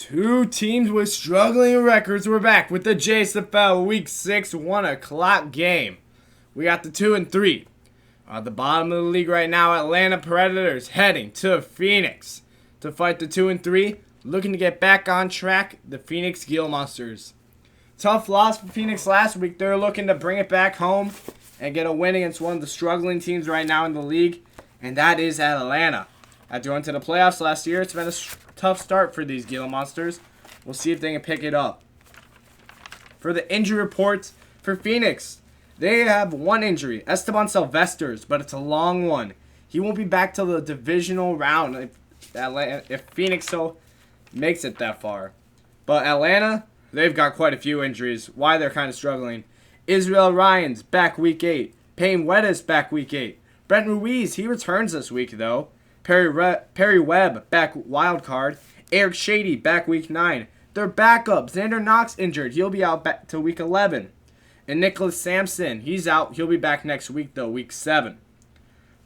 Two teams with struggling records were back with the JSFL Week 6 1 o'clock game. We got the 2 and 3. At the bottom of the league right now, Atlanta Predators heading to Phoenix to fight the 2 and 3. Looking to get back on track, the Phoenix Gila Monsters. Tough loss for Phoenix last week. They're looking to bring it back home and get a win against one of the struggling teams right now in the league, and that is Atlanta. After going to the playoffs last year, it's been a tough start for these Gila Monsters. We'll see if they can pick it up. For the injury reports for Phoenix, they have one injury, Esteban Sylvesters, but it's a long one. He won't be back till the divisional round if Phoenix so makes it that far. But Atlanta, they've got quite a few injuries. Why they're kind of struggling. Israel Ryan's back week 8. Payne Weddis back week 8. Brent Ruiz, he returns this week though. Perry Webb back wild card. Eric Shady back week 9. Their backup, Xander Knox, injured. He'll be out back till week 11. And Nicholas Sampson, he's out. He'll be back next week though, week 7.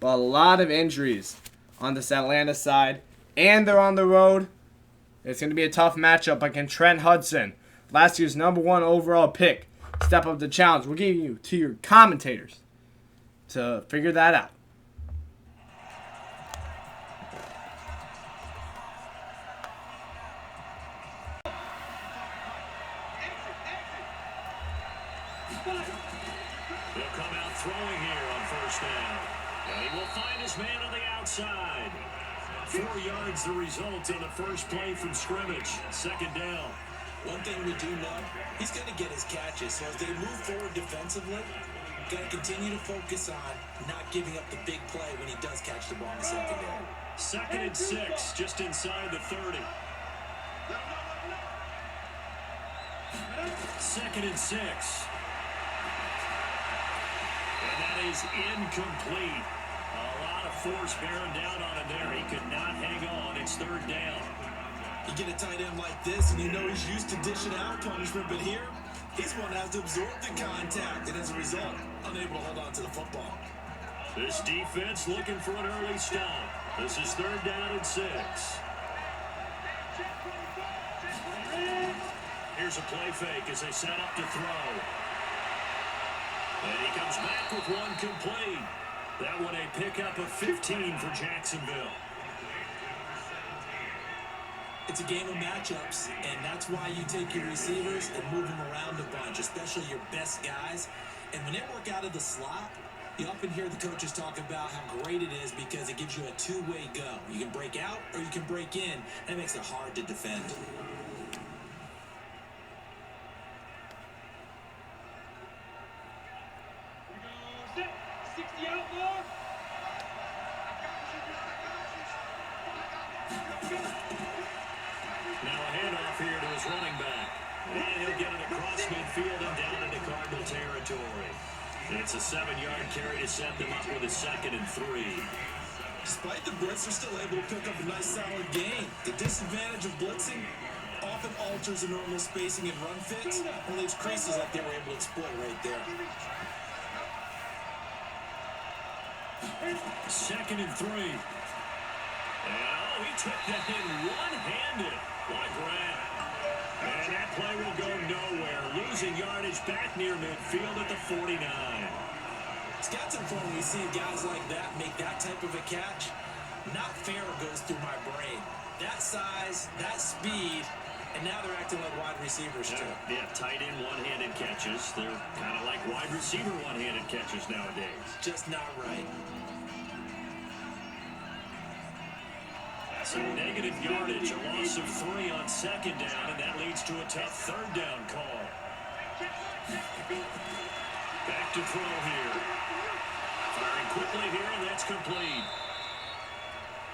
But a lot of injuries on this Atlanta side. And they're on the road. It's going to be a tough matchup against Trent Hudson, last year's #1 overall pick. Step up the challenge. We'll give you to your commentators to figure that out. He'll come out throwing here on first down. And he will find his man on the outside. 4 yards the result on the first play from scrimmage. Second down. One thing we do know, he's going to get his catches. So as they move forward defensively, got to continue to focus on not giving up the big play when he does catch the ball in the secondary. 2nd and 6, just inside the 30. 2nd and 6. And that is incomplete. A lot of force bearing down on him there. He could not hang on. It's 3rd down. You get a tight end like this, and you know he's used to dishing out punishment, but here, he's one that has to absorb the contact, and as a result, unable to hold on to the football. This defense looking for an early stop. This is 3rd down and 6. Here's a play fake as they set up to throw. And he comes back with one complete. That one a pickup of 15 for Jacksonville. It's a game of matchups, and that's why you take your receivers and move them around a bunch, especially your best guys. And when they work out of the slot, you often hear the coaches talk about how great it is because it gives you a two-way go. You can break out or you can break in, and it makes it hard to defend. Now a handoff here to his running back. And he'll get it across midfield and down into Cardinal territory. It's a 7-yard carry to set them up with a 2nd and 3. Despite the blitz, they're still able to pick up a nice solid gain. The disadvantage of blitzing often alters the normal spacing and run fits and leaves creases that they were able to exploit right there. 2nd and 3. And he took that in one-handed. What a grab. And that play will go nowhere. Losing yardage back near midfield at the 49. It's got some fun when you see guys like that make that type of a catch. Not fair goes through my brain. That size, that speed, and now they're acting like wide receivers too. Yeah, tight end one-handed catches. They're kind of like wide receiver one-handed catches nowadays. Just not right. So negative yardage, a loss of 3 on 2nd down, and that leads to a tough 3rd down call. Back to throw here. Firing quickly here, and that's complete.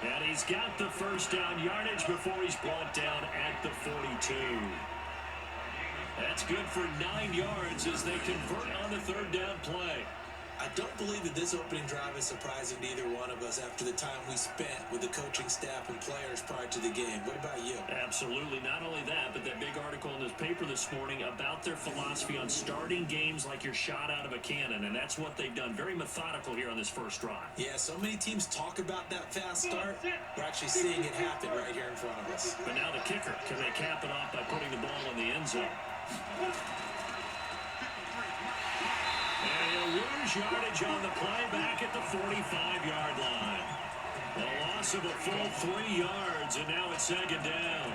And he's got the 1st down yardage before he's brought down at the 42. That's good for 9 yards as they convert on the 3rd down play. I don't believe that this opening drive is surprising to either one of us after the time we spent with the coaching staff and players prior to the game. What about you? Absolutely. Not only that, but that big article in this paper this morning about their philosophy on starting games like you're shot out of a cannon, and that's what they've done. Very methodical here on this first drive. Yeah, so many teams talk about that fast start. We're actually seeing it happen right here in front of us. But now the kicker, can they cap it off by putting the ball in the end zone? And he'll lose yardage on the play back at the 45-yard line. A loss of a full 3 yards, and now it's second down.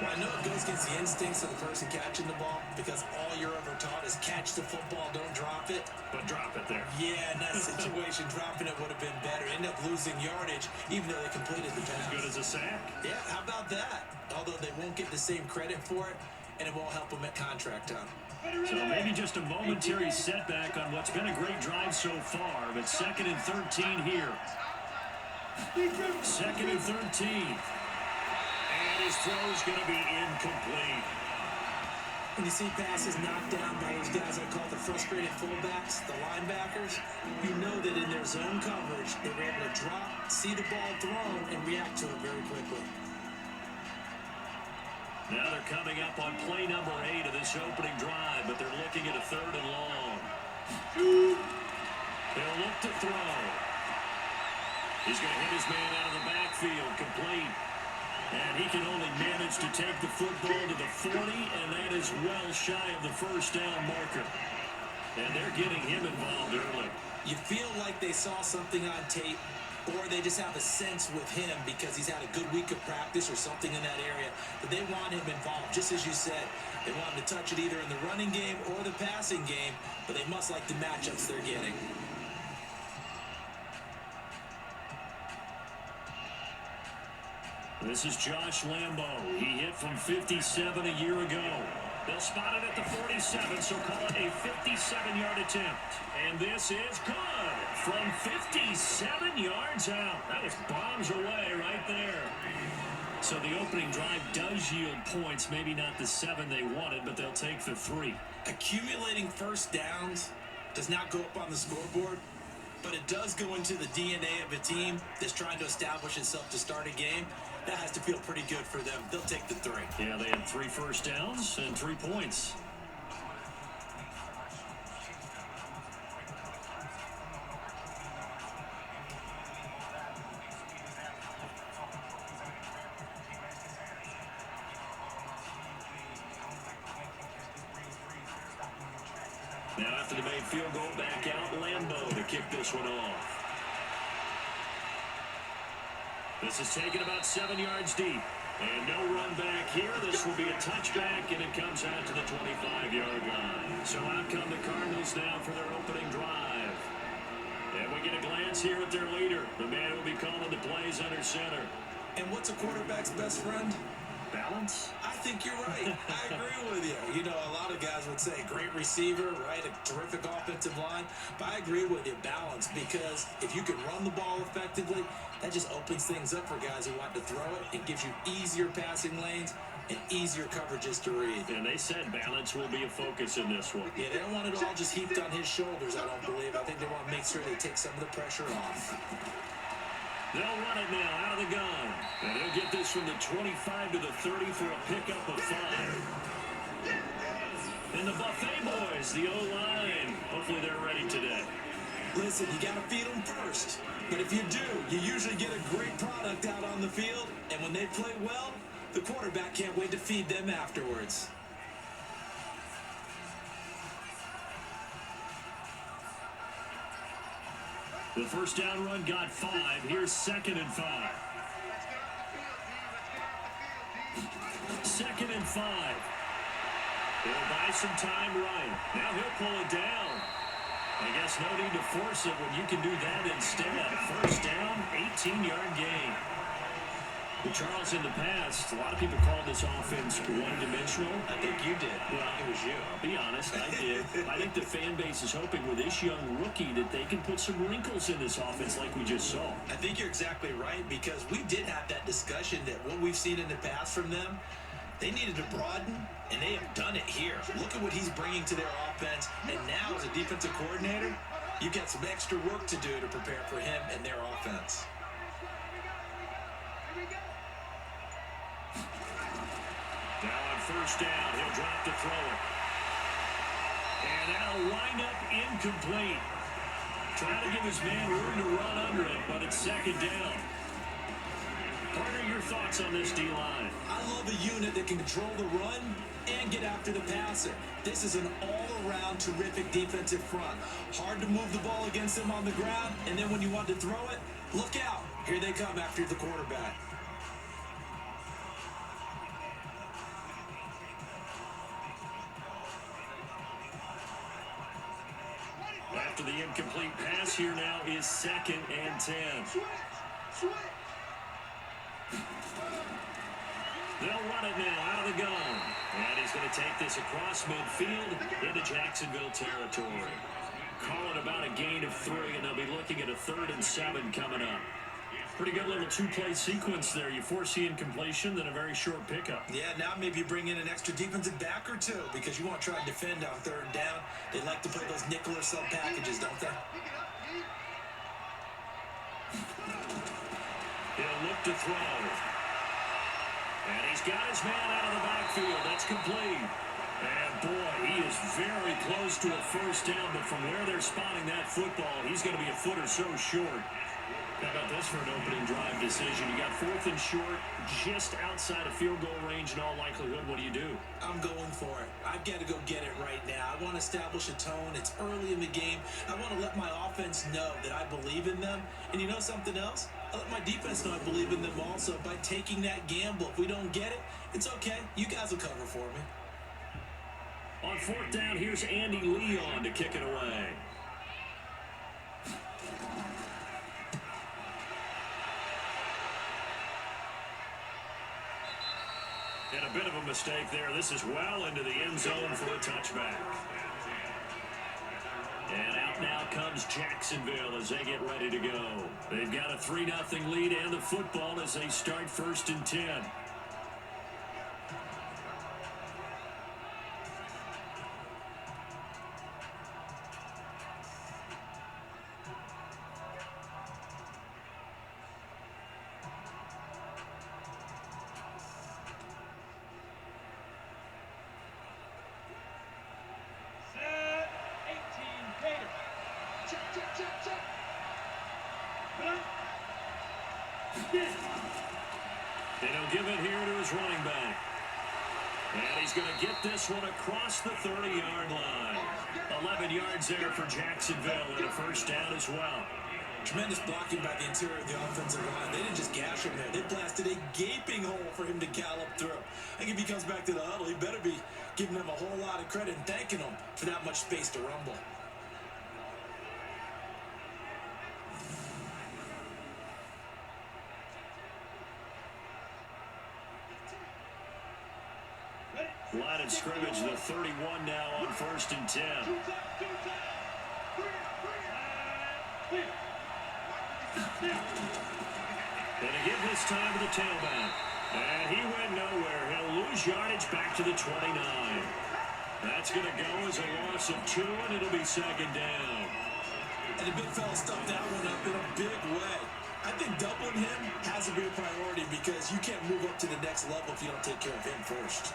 Well, I know it goes against the instincts of the person catching the ball because all you're ever taught is catch the football, don't drop it. But drop it there. Yeah, in that situation, dropping it would have been better. End up losing yardage, even though they completed the pass. As good as a sack. Yeah, how about that? Although they won't get the same credit for it, and it won't help them at contract time. So maybe just a momentary setback on what's been a great drive so far, but 2nd and 13 here. 2nd and 13. And his throw's going to be incomplete. When you see passes knocked down by those guys I call the frustrated fullbacks, the linebackers, you know that in their zone coverage, they were able to drop, see the ball thrown, and react to it very quickly. Now they're coming up on play number 8 of this opening drive, but they're looking at a 3rd and long. They'll look to throw. He's going to hit his man out of the backfield, complete. And he can only manage to take the football to the 40, and that is well shy of the first down marker. And they're getting him involved early. You feel like they saw something on tape, or they just have a sense with him because he's had a good week of practice or something in that area that they want him involved. Just as you said, they want him to touch it either in the running game or the passing game, but they must like the matchups they're getting. This is Josh Lambo. He hit from 57 a year ago. They'll spot it at the 47, so call it a 57-yard attempt. And this is good from 57 yards out. That was bombs away right there. So the opening drive does yield points, maybe not the 7 they wanted, but they'll take the 3. Accumulating first downs does not go up on the scoreboard, but it does go into the DNA of a team that's trying to establish itself to start a game. That has to feel pretty good for them. They'll take the 3. Yeah, they had 3 first downs and 3 points. Now after the made field goal, back out Lambo to kick this one off. This is taken about 7 yards deep. And no run back here. This will be a touchback, and it comes out to the 25-yard line. So out come the Cardinals now for their opening drive. And we get a glance here at their leader, the man who will be calling the plays under center. And what's a quarterback's best friend? Balance? I think you're right. I agree with you. You know, a lot of guys would say great receiver, right? A terrific offensive line. But I agree with you, balance, because if you can run the ball effectively, that just opens things up for guys who want to throw it. It gives you easier passing lanes and easier coverages to read. And they said balance will be a focus in this one. Yeah, they don't want it all just heaped on his shoulders, I don't believe. I think they want to make sure they take some of the pressure off. They'll run it now out of the gun. And they'll get this from the 25 to the 30 for a pickup of 5. And the Buffet boys, the O-line, hopefully they're ready today. Listen, you got to feed them first. But if you do, you usually get a great product out on the field. And when they play well, the quarterback can't wait to feed them afterwards. The first down run got 5. Here's 2nd and 5. 2nd and 5. He'll buy some time right. Now he'll pull it down. I guess no need to force it when you can do that instead. First down, 18-yard gain. But Charles, in the past, a lot of people called this offense one-dimensional. I think you did. Well, it was you. I'll be honest, I did. I think the fan base is hoping with this young rookie that they can put some wrinkles in this offense like we just saw. I think you're exactly right, because we did have that discussion that what we've seen in the past from them, they needed to broaden, and they have done it here. Look at what he's bringing to their offense, and now as a defensive coordinator, You've got some extra work to do to prepare for him and their offense. Now on first down, he'll drop to throw it. And that'll wind up incomplete. Trying to give his man room to run under it, but it's second down. Partner, your thoughts on this D-line? I love a unit that can control the run and get after the passer. This is an all-around terrific defensive front. Hard to move the ball against them on the ground, and then when you want to throw it, look out. Here they come after the quarterback. After the incomplete pass, here now is 2nd and 10. They'll run it now out of the gun. And he's going to take this across midfield into Jacksonville territory. Calling about a gain of 3, and they'll be looking at a 3rd and 7 coming up. Pretty good little two-play sequence there. You foresee incompletion, then a very short pickup. Yeah, now maybe you bring in an extra defensive back or two because you want to try and defend on 3rd down. They like to play those nickel or sub packages, don't they? He'll look to throw. And he's got his man out of the backfield. That's complete. And boy, he is very close to a first down, but from where they're spotting that football, he's going to be a foot or so short. How about this for an opening drive decision? You got 4th and short, just outside of field goal range in all likelihood. What do you do? I'm going for it. I've got to go get it right now. I want to establish a tone. It's early in the game. I want to let my offense know that I believe in them. And you know something else? I let my defense know I believe in them also by taking that gamble. If we don't get it, it's okay. You guys will cover for me. On 4th down, here's Andy Leon to kick it away. And a bit of a mistake there. This is well into the end zone for a touchback. And out now comes Jacksonville as they get ready to go. They've got a 3-0 lead and the football as they start 1st and 10. And he'll give it here to his running back. And he's going to get this one across the 30-yard line. 11 yards there for Jacksonville and a first down as well. Tremendous blocking by the interior of the offensive line. They didn't just gash him there. They blasted a gaping hole for him to gallop through. I think if he comes back to the huddle, he better be giving them a whole lot of credit and thanking them for that much space to rumble. Line of scrimmage, the 31 now on 1st and 10. And again this time to the tailback. And he went nowhere. He'll lose yardage back to the 29. That's going to go as a loss of 2, and it'll be 2nd down. And the big fella stuffed that one up in a big way. I think doubling him has to be a priority because you can't move up to the next level if you don't take care of him first.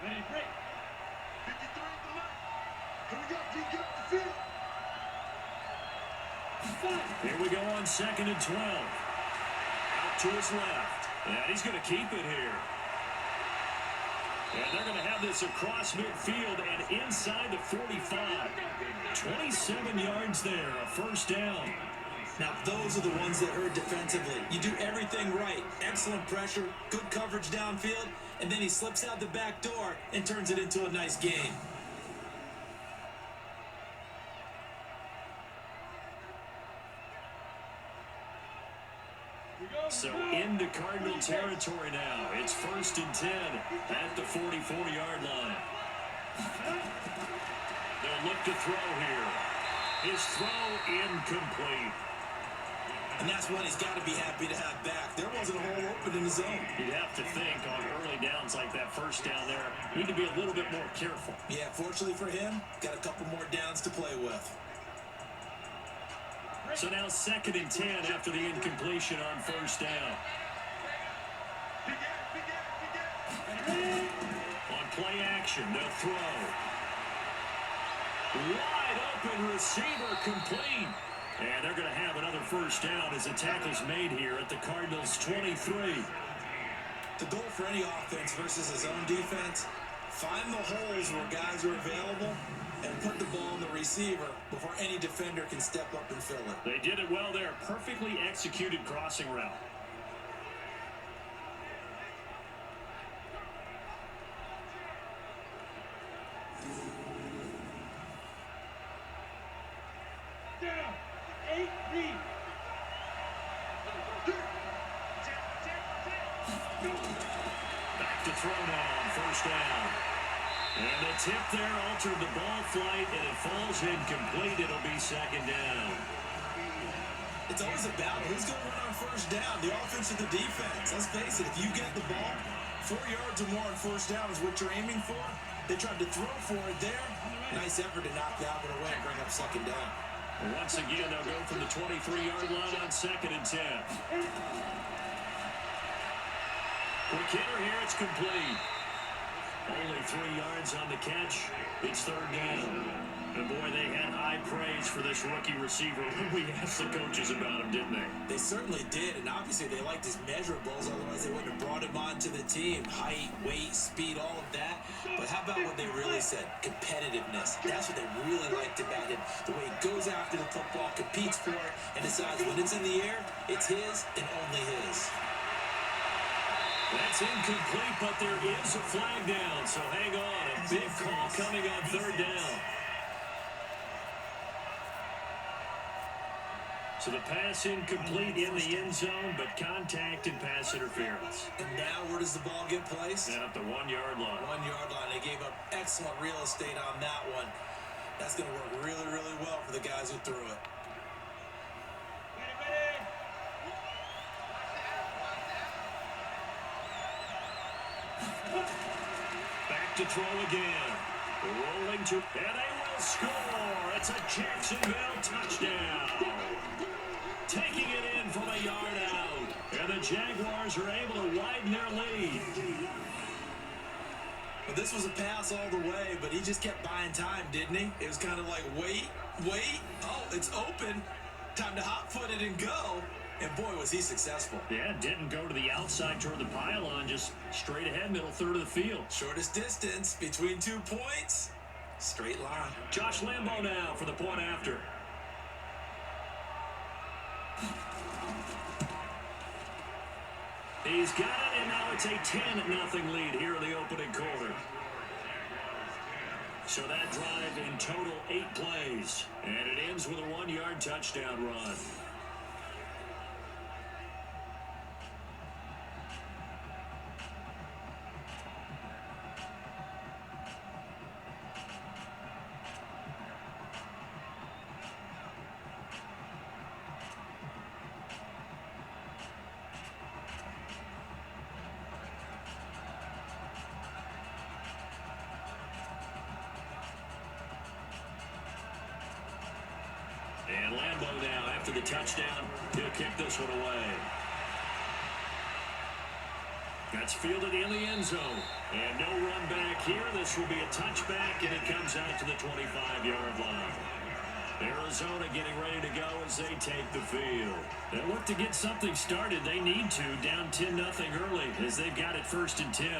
Ready, break. 53 at the left. Here we go. Get up the field. Here we go on 2nd and 12. Out to his left. And he's going to keep it here. And they're going to have this across midfield and inside the 45. 27 yards there, a first down. Now, those are the ones that hurt defensively. You do everything right. Excellent pressure, good coverage downfield, and then he slips out the back door and turns it into a nice gain. So into Cardinal territory now. It's 1st and 10 at the 44-yard line. They'll look to throw here. His throw incomplete. And that's one he's got to be happy to have back. There wasn't a hole open in the zone. You'd have to think on early downs like that first down there, need to be a little bit more careful. Yeah, fortunately for him, got a couple more downs to play with. So now 2nd and 10 after the incompletion on first down. On play action, they'll throw. Wide open receiver complete. And they're going to have another first down as the tackle's made here at the Cardinals' 23. The goal for any offense versus his own defense, find the holes where guys are available and put the ball in the receiver before any defender can step up and fill it. They did it well there. Perfectly executed crossing route. Down. 8 deep. Back to throw now on first down. And the tip there altered the ball flight, and it falls incomplete. It'll be 2nd down. It's always about who's going to win on first down, the offense or the defense. Let's face it, if you get the ball, 4 yards or more on first down is what you're aiming for. They tried to throw for it there. Nice effort to knock that one away and bring up 2nd down. Once again, they'll go from the 23-yard line on 2nd and 10. Quick hitter here, it's complete. Only 3 yards on the catch. It's 3rd down. And boy, they had high praise for this rookie receiver. We asked the coaches about him, didn't they? They certainly did, and obviously they liked his measurables, otherwise they wouldn't have brought him onto the team. Height, weight, speed, all of that. But how about what they really said? Competitiveness. That's what they really liked about him. The way he goes after the football, competes for it, and decides when it's in the air, it's his and only his. That's incomplete, but there is a flag down, so hang on. A big call coming on 3rd down. So the pass incomplete in the end zone, but contact and pass interference. And now where does the ball get placed? And at the 1-yard line. 1-yard line. They gave up excellent real estate on that one. That's going to work really, really well for the guys who threw it. Back to throw again. Rolling to, and they will score. It's a Jacksonville touchdown. Taking it in from a yard out. And the Jaguars are able to widen their lead. Well, this was a pass all the way, but he just kept buying time, didn't he? It was kind of like, wait. Oh, it's open. Time to hot-foot it and go. And boy, was he successful. Yeah, didn't go to the outside toward the pylon, just straight ahead, middle third of the field. Shortest distance between 2 points. Straight line. Josh Lambo now for the point after. He's got it, and now it's a 10-0 lead here in the opening quarter. So that drive in total 8 plays, and it ends with a 1-yard touchdown run. And Lambo now, after the touchdown, he'll kick this one away. That's fielded in the end zone. And no run back here. This will be a touchback, and it comes out to the 25-yard line. Arizona getting ready to go as they take the field. They look to get something started. They need to, down 10-0 early, as they've got it 1st and 10.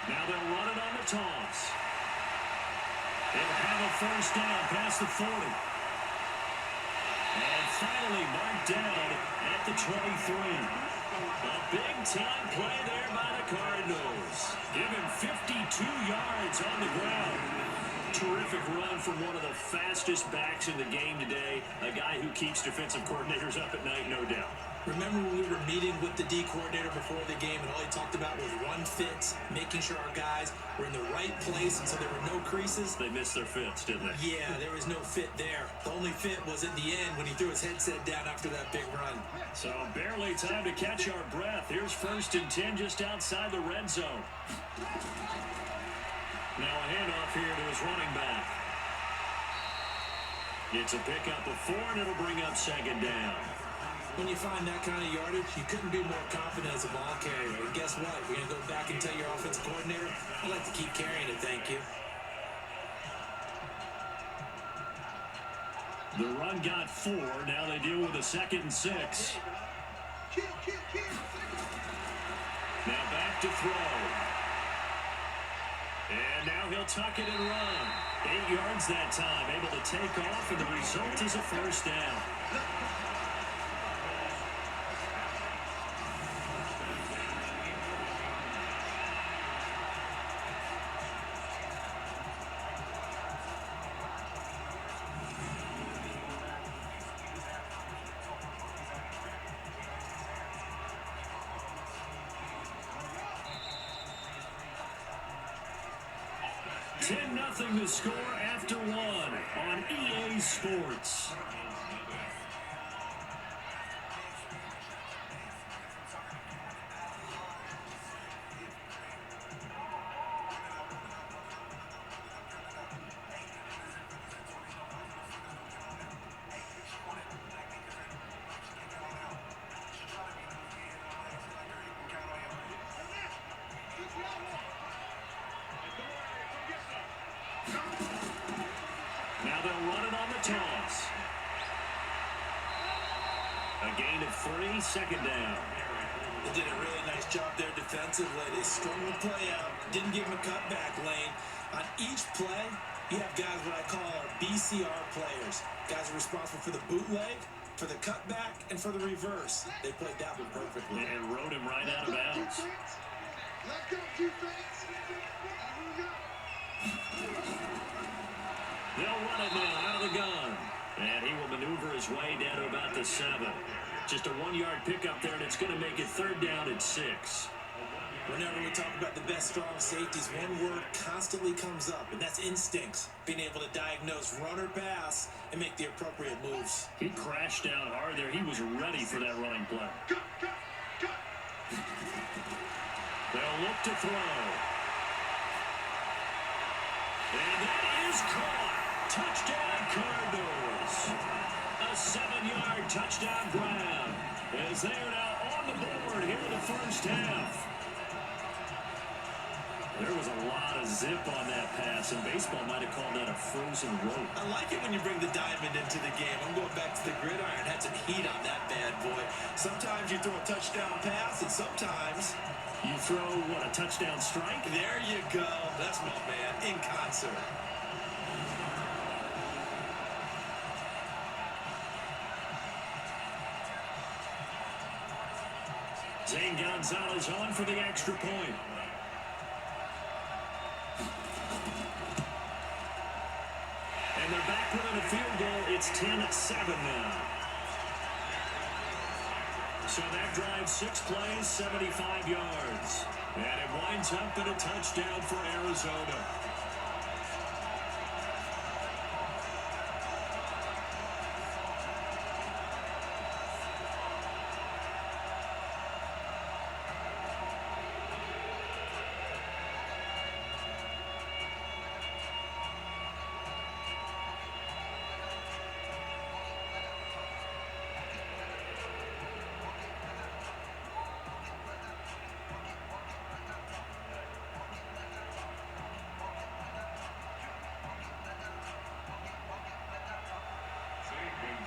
Now they'll run it on the toss. They'll have a 1st down past the 40. And finally marked down at the 23. A big-time play there by the Cardinals. Give him 52 yards on the ground. Terrific run from one of the fastest backs in the game today. A guy who keeps defensive coordinators up at night, no doubt. Remember when we were meeting with the D coordinator before the game and all he talked about was run fits, making sure our guys were in the right place and so there were no creases? They missed their fits, didn't they? Yeah, there was no fit there. The only fit was at the end when he threw his headset down after that big run. So barely time to catch our breath. Here's 1st and 10 just outside the red zone. Now a handoff here to his running back. It's a pickup of 4, and it'll bring up 2nd down. When you find that kind of yardage, you couldn't be more confident as a ball carrier. And guess what? You're going to go back and tell your offensive coordinator, I'd like to keep carrying it, thank you. The run got 4. Now they deal with a 2nd and 6. Now back to throw. And now he'll tuck it and run. 8 yards that time, able to take off, and the result is a 1st down. Nothing to score after 1 on EA Sports. Now they'll run it on the toss. A gain of 3, 2nd down. They did a really nice job there defensively. They strung the play out, didn't give him a cutback lane. On each play, you have guys what I call our BCR players. Guys are responsible for the bootleg, for the cutback, and for the reverse. They played that one perfectly. And rode him right out of bounds. Let's go, defense. They'll run it now out of the gun. And he will maneuver his way down to about the 7. Just a 1-yard pickup there, and it's going to make it 3rd down at 6. Whenever we talk about the best strong safeties, one word constantly comes up, and that's instincts. Being able to diagnose run or pass and make the appropriate moves. He crashed down hard there. He was ready for that running play. They'll look to throw. And that is caught. Touchdown Cardinals. A 7-yard touchdown grab. As they are now on the board here in the 1st half. There was a lot of zip on that pass, and baseball might have called that a frozen rope. I like it when you bring the diamond into the game. I'm going back to the gridiron. Had some heat on that bad boy. Sometimes you throw a touchdown pass, and sometimes you throw, what, a touchdown strike? There you go. That's my man, in concert. Zane Gonzalez on for the extra point. And they're back within a field goal. It's 10-7 now. So that drives 6 plays, 75 yards. And it winds up in a touchdown for Arizona.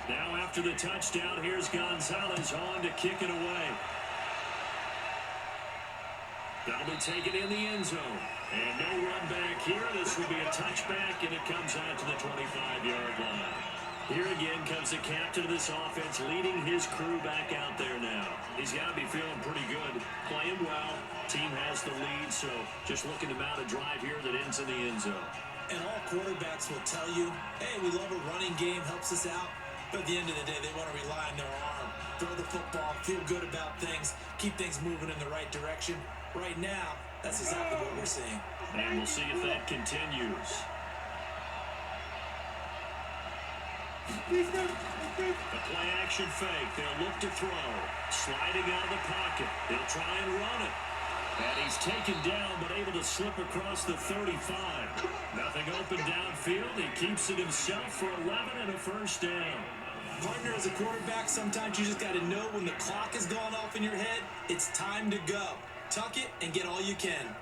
Now after the touchdown, here's Gonzalez on to kick it away. That'll be taken in the end zone. And no run back here. This will be a touchback, and it comes out to the 25-yard line. Here again comes the captain of this offense, leading his crew back out there now. He's got to be feeling pretty good, playing well. Team has the lead, so just looking to mount a drive here that ends in the end zone. And all quarterbacks will tell you, hey, we love a running game, helps us out. But at the end of the day, they want to rely on their arm. Throw the football, feel good about things, keep things moving in the right direction. Right now, that's exactly what we're seeing. And we'll see if that continues. The play action fake. They'll look to throw. Sliding out of the pocket. They'll try and run it. And he's taken down, but able to slip across the 35. Nothing open downfield. He keeps it himself for 11 and a first down. Partner, as a quarterback, sometimes you just got to know when the clock has gone off in your head, it's time to go. Tuck it and get all you can.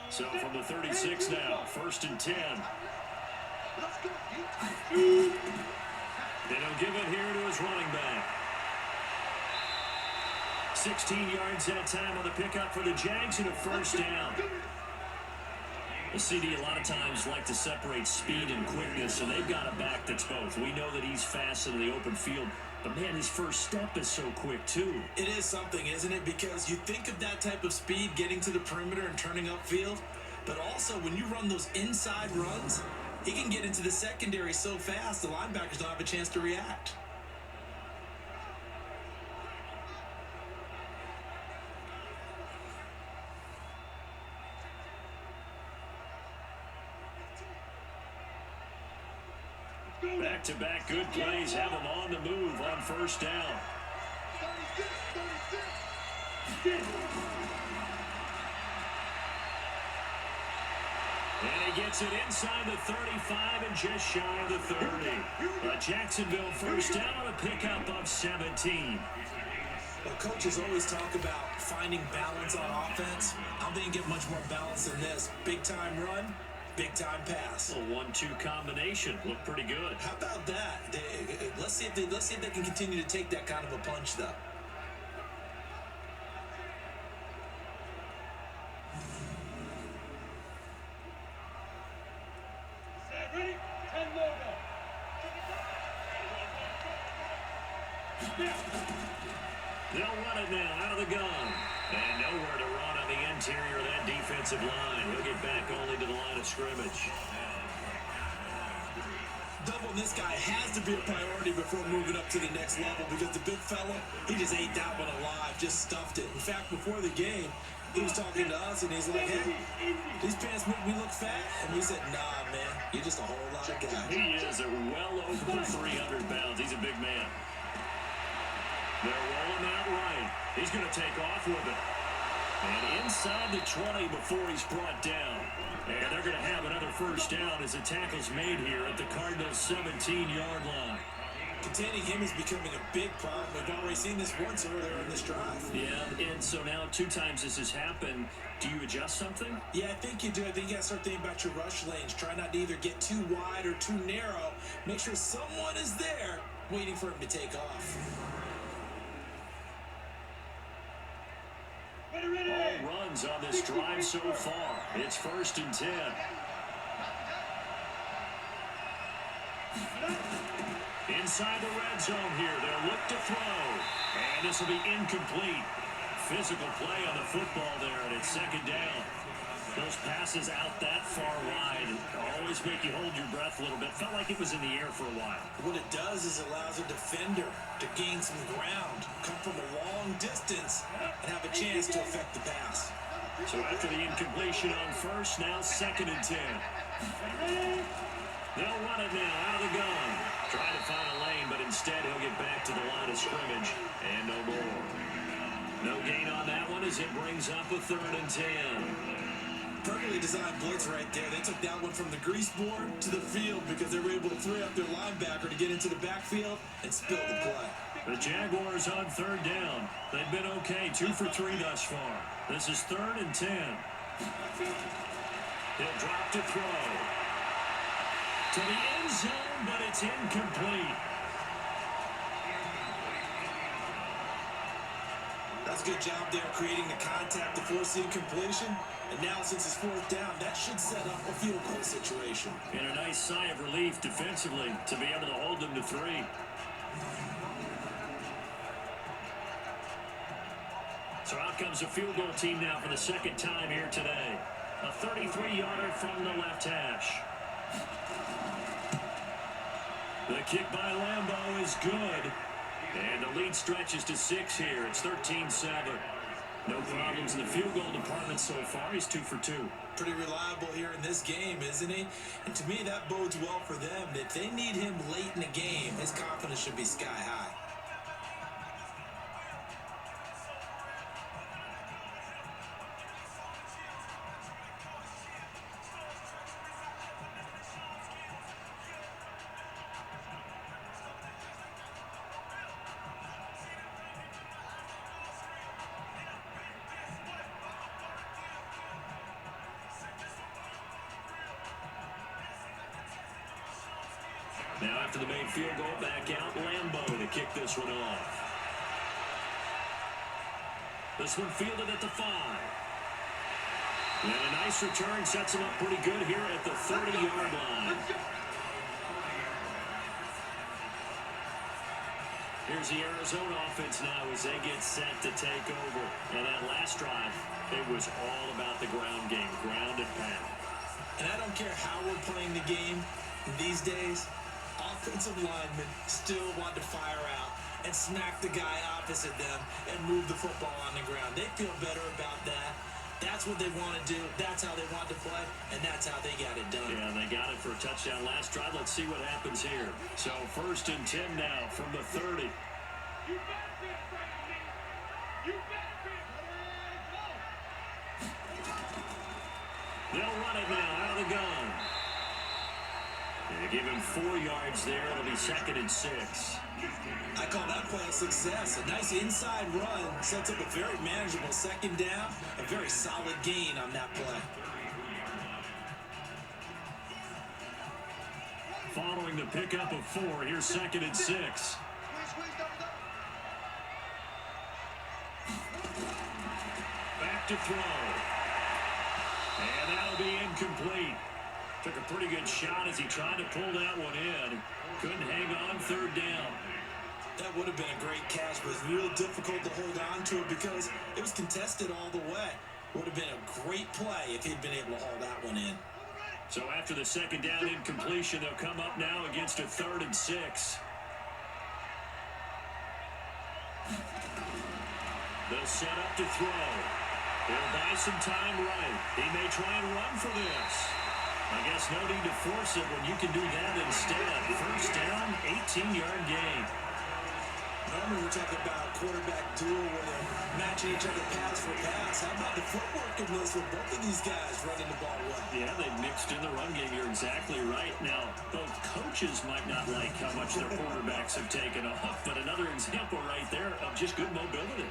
So from the 36 now, 1st and 10. Let's go. They don't give it here to his running back. 16 yards that time on the pickup for the Jags and a first down. The CD a lot of times like to separate speed and quickness, and they've got a back that's both. We know that he's fast in the open field, but man, his first step is so quick too. It is something, isn't it? Because you think of that type of speed getting to the perimeter and turning upfield, but also when you run those inside runs, he can get into the secondary so fast the linebackers don't have a chance to react. Back-to-back good plays have him on the move on first down. 36. And he gets it inside the 35 and just shy of the 30. A Jacksonville first down on a pickup of 17. Well, coaches always talk about finding balance on offense. I don't think you get much more balance than this. Big-time run, big-time pass. A 1-2 combination looked pretty good. How about that? Let's see if they can continue to take that kind of a punch, though. Ready? 10 logo. They'll run it now out of the gun. And nowhere to run on the interior of that defensive line. He'll get back only to the line of scrimmage. Doubling this guy has to be a priority before moving up to the next level because the big fella, he just ate that one alive, just stuffed it. In fact, before the game, he was talking to us and he's like, hey, these pants make me look fat. And we said, nah, man, you're just a whole lot of guy. He is well over 300 pounds. He's a big man. They're rolling out right. He's going to take off with it. And inside the 20 before he's brought down. And they're going to have another first down as the tackle's made here at the Cardinals' 17-yard line. Containing him is becoming a big problem. We've already seen this once earlier in this drive. Yeah, and so now 2 times this has happened. Do you adjust something? Yeah, I think you do. I think you got to start thinking about your rush lanes. Try not to either get too wide or too narrow. Make sure someone is there waiting for him to take off. All runs on this drive so far. It's 1st and 10. Inside the red zone here. They'll look to throw. And this will be incomplete. Physical play on the football there, and it's 2nd down. Those passes out that far wide always make you hold your breath a little bit. Felt like it was in the air for a while. What it does is allows a defender to gain some ground, come from a long distance, and have a chance to affect the pass. So after the incompletion on first, now 2nd and 10. They'll run it now out of the gun. Trying to find a lane, but instead he'll get back to the line of scrimmage. And no more. No gain on that one as it brings up a 3rd and 10. Perfectly designed blitz right there. They took that one from the grease board to the field because they were able to free up their linebacker to get into the backfield and spill the play. The Jaguars on third down. They've been okay, 2 for 3 thus far. This is 3rd and 10. He'll drop to throw. To the end zone, but it's incomplete. That's a good job there creating the contact to force the incompletion. And now since it's 4th down, that should set up a field goal situation. And a nice sigh of relief defensively to be able to hold them to 3. So out comes the field goal team now for the 2nd time here today. A 33-yarder from the left hash. The kick by Lambeau is good. And the lead stretches to 6 here. It's 13-7. No problems in the field goal department so far. He's 2 for 2. Pretty reliable here in this game, isn't he? And to me, that bodes well for them. If they need him late in the game, his confidence should be sky high. Now after the made field goal, back out Lambeau to kick this one off. This one fielded at the 5. And a nice return sets him up pretty good here at the 30-yard line. Here's the Arizona offense now as they get set to take over. And that last drive, it was all about the ground game, ground and pound. And I don't care how we're playing the game these days, offensive linemen still want to fire out and smack the guy opposite them and move the football on the ground. They feel better about that. That's what they want to do. That's how they want to play, and that's how they got it done. Yeah, they got it for a touchdown last drive. Let's see what happens here. So 1st and 10 now from the 30. You better be afraid of me. You better be afraid. They'll run it now out of the gun. They give him 4 yards there. It'll be 2nd and 6. I call that play a success. A nice inside run sets up a very manageable 2nd down. A very solid gain on that play. Following the pickup of 4, here's 2nd and 6. Back to throw. And that'll be incomplete. Took a pretty good shot as he tried to pull that one in. Couldn't hang on 3rd down. That would have been a great catch, but it was real difficult to hold on to it because it was contested all the way. Would have been a great play if he'd been able to haul that one in. So after the 2nd down incompletion, they'll come up now against a 3rd and 6. They'll set up to throw. They'll buy some time right. He may try and run for this. I guess no need to force it when you can do that instead. 1st down, 18-yard gain. Normally we're talking about quarterback duel where they're matching each other pass for pass. How about the footwork in this with both of these guys running the ball well? Yeah, they mixed in the run game. You're exactly right. Now, both coaches might not like how much their quarterbacks have taken off, but another example right there of just good mobility.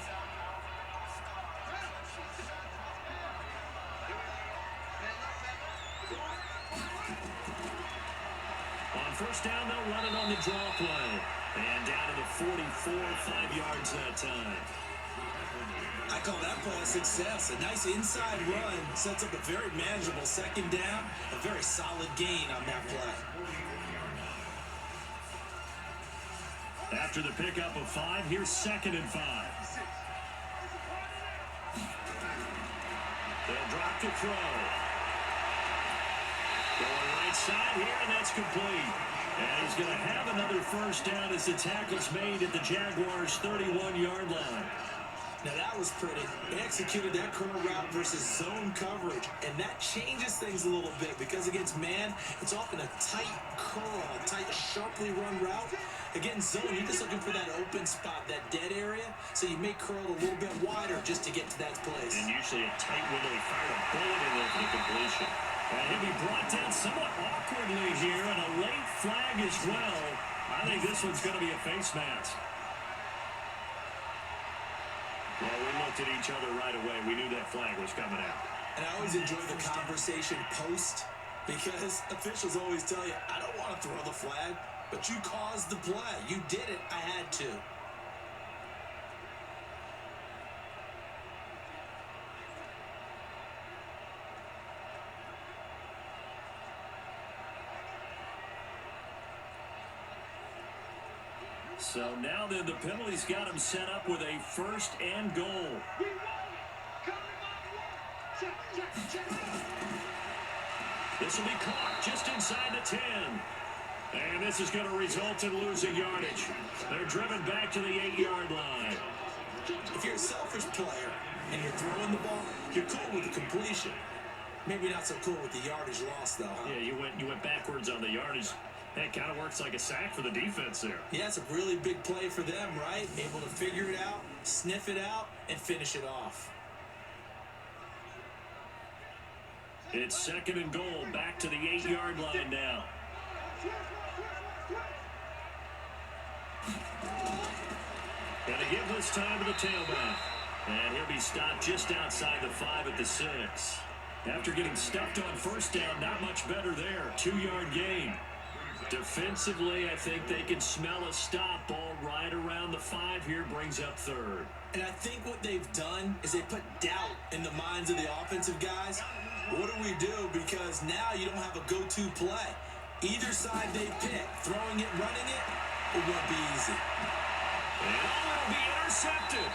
On 1st down, they'll run it on the draw play. And down to the 44, 5 yards that time. I call that play a success. A nice inside run sets up a very manageable 2nd down. A very solid gain on that play. After the pickup of 5, here's 2nd and 5. They'll drop to throw. Going right side here, and that's complete. And he's going to have another 1st down as the tackle's made at the Jaguars' 31-yard line. Now that was pretty. They executed that curl route versus zone coverage, and that changes things a little bit because against man, it's often a tight curl, a tight, sharply run route. Against zone, you're just looking for that open spot, that dead area, so you may curl a little bit wider just to get to that place. And usually a tight window, he fired a bullet in there for the completion. And he'll be brought down somewhat awkwardly here, and a late flag as well. I think this one's going to be a face mask. Well, we looked at each other right away. We knew that flag was coming out. And I always enjoy the conversation post because officials always tell you, I don't want to throw the flag, but you caused the play. You did it. I had to. So now then, the penalty's got him set up with a 1st and goal. We won. Come on, check. This will be caught just inside the 10. And this is going to result in losing yardage. They're driven back to the 8-yard line. If you're a selfish player and you're throwing the ball, you're cool with the completion. Maybe not so cool with the yardage loss, though, huh? Yeah, you went backwards on the yardage. That kind of works like a sack for the defense there. Yeah, it's a really big play for them, right? Able to figure it out, sniff it out, and finish it off. It's 2nd and goal, back to the 8-yard line now. Gonna give this time to the tailback. And he'll be stopped just outside the 5 at the 6. After getting stuffed on 1st down, not much better there. 2-yard gain. Defensively, I think they can smell a stop. Ball right around the 5 here, brings up 3rd. And I think what they've done is they put doubt in the minds of the offensive guys. What do we do? Because now you don't have a go-to play. Either side they pick, throwing it, running it, it won't be easy. And it'll be intercepted.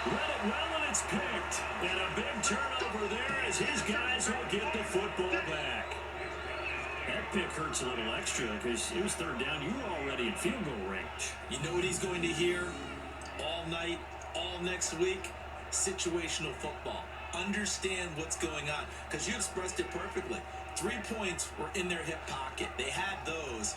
Read it well, and it's picked. And a big turnover there as his guys will get the football back. That pick hurts a little extra because it was 3rd down. You were already in field goal range. You know what he's going to hear all night, all next week? Situational football. Understand what's going on, because you expressed it perfectly. 3 points were in their hip pocket. They had those.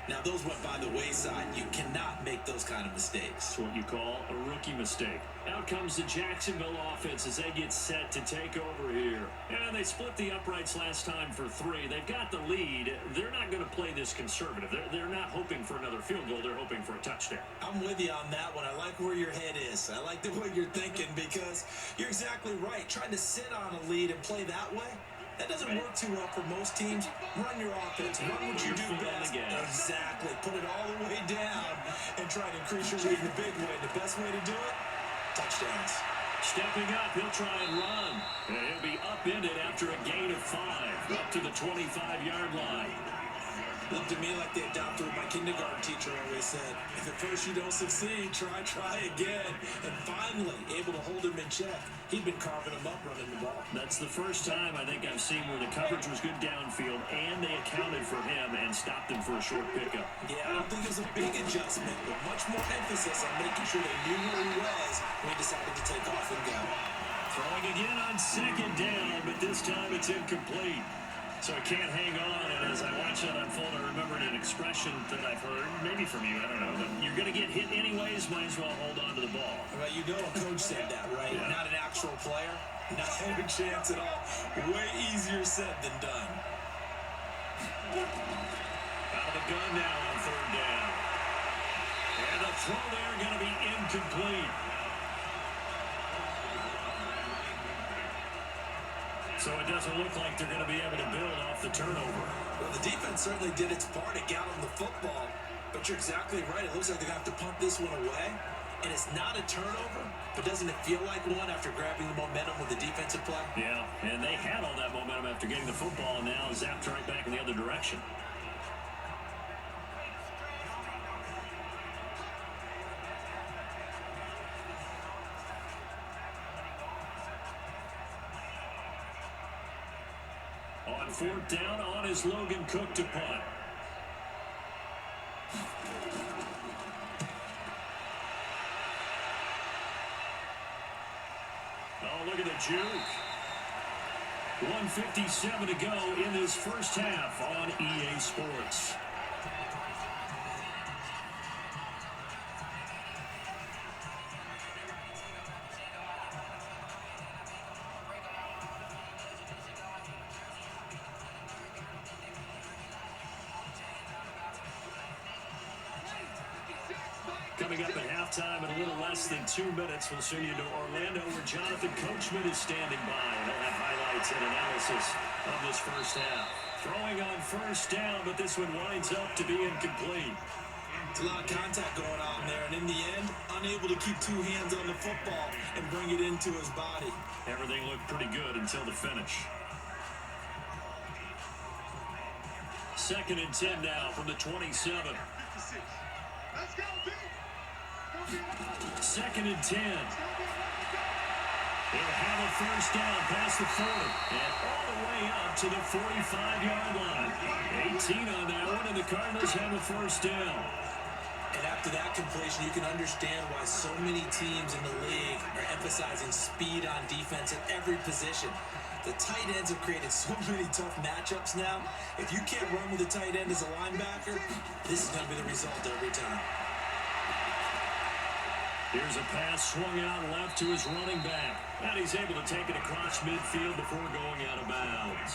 Now, those went by the wayside. You cannot make those kind of mistakes. That's what you call a rookie mistake. Out comes the Jacksonville offense as they get set to take over here. And they split the uprights last time for 3. They've got the lead. They're not going to play this conservative. They're not hoping for another field goal. They're hoping for a touchdown. I'm with you on that one. I like where your head is. I like the way you're thinking because you're exactly right. Trying to sit on a lead and play that way, that doesn't work too well for most teams. Run your offense. Run what you do best. Exactly. Put it all the way down and try to increase your lead in the big way. The best way to do it, touchdowns. Stepping up, he'll try and run. And he'll be upended after a gain of 5. Up to the 25-yard line. Looked to me like they adopted what my kindergarten teacher always said. If at first you don't succeed, try again. And finally, able to hold him in check. He'd been carving him up running the ball. That's the first time I think I've seen where the coverage was good downfield and they accounted for him and stopped him for a short pickup. Yeah, I don't think it was a big adjustment, but much more emphasis on making sure they knew where he was when he decided to take off and go. Throwing again on 2nd down, but this time it's incomplete. So I can't hang on, and as I watch that unfold, I remembered an expression that I've heard, maybe from you, I don't know, but you're going to get hit anyways, might as well hold on to the ball. Well, you know a coach said that, right? Yeah. Not an actual player. Not a chance at all. Way easier said than done. Out of the gun now on 3rd down. And the throw there going to be incomplete. So it doesn't look like they're going to be able to build off the turnover. Well, the defense certainly did its part to get on the football, but you're exactly right. It looks like they're going to have to punt this one away, and it's not a turnover, but doesn't it feel like one after grabbing the momentum with the defensive play? Yeah, and they had all that momentum after getting the football, and now zapped right back in the other direction. On 4th down, on is Logan Cook to punt. Oh, look at the juke. 1:57 to go in this first half on EA Sports. Coming up at halftime in a little less than 2 minutes. We'll send you to Orlando, where Jonathan Coachman is standing by. He'll have highlights and analysis of this first half. Throwing on first down, but this one winds up to be incomplete. It's a lot of contact going on there, and in the end, unable to keep two hands on the football and bring it into his body. Everything looked pretty good until the finish. 2nd and 10 now from the 27. 56. Let's go, B. 2nd and 10. They'll have a first down past the 40 and all the way up to the 45-yard line. 18 on that one, and the Cardinals have a first down. And after that completion, you can understand why so many teams in the league are emphasizing speed on defense at every position. The tight ends have created so many tough matchups now. If you can't run with a tight end as a linebacker, this is going to be the result every time. Here's a pass swung out left to his running back. And he's able to take it across midfield before going out of bounds.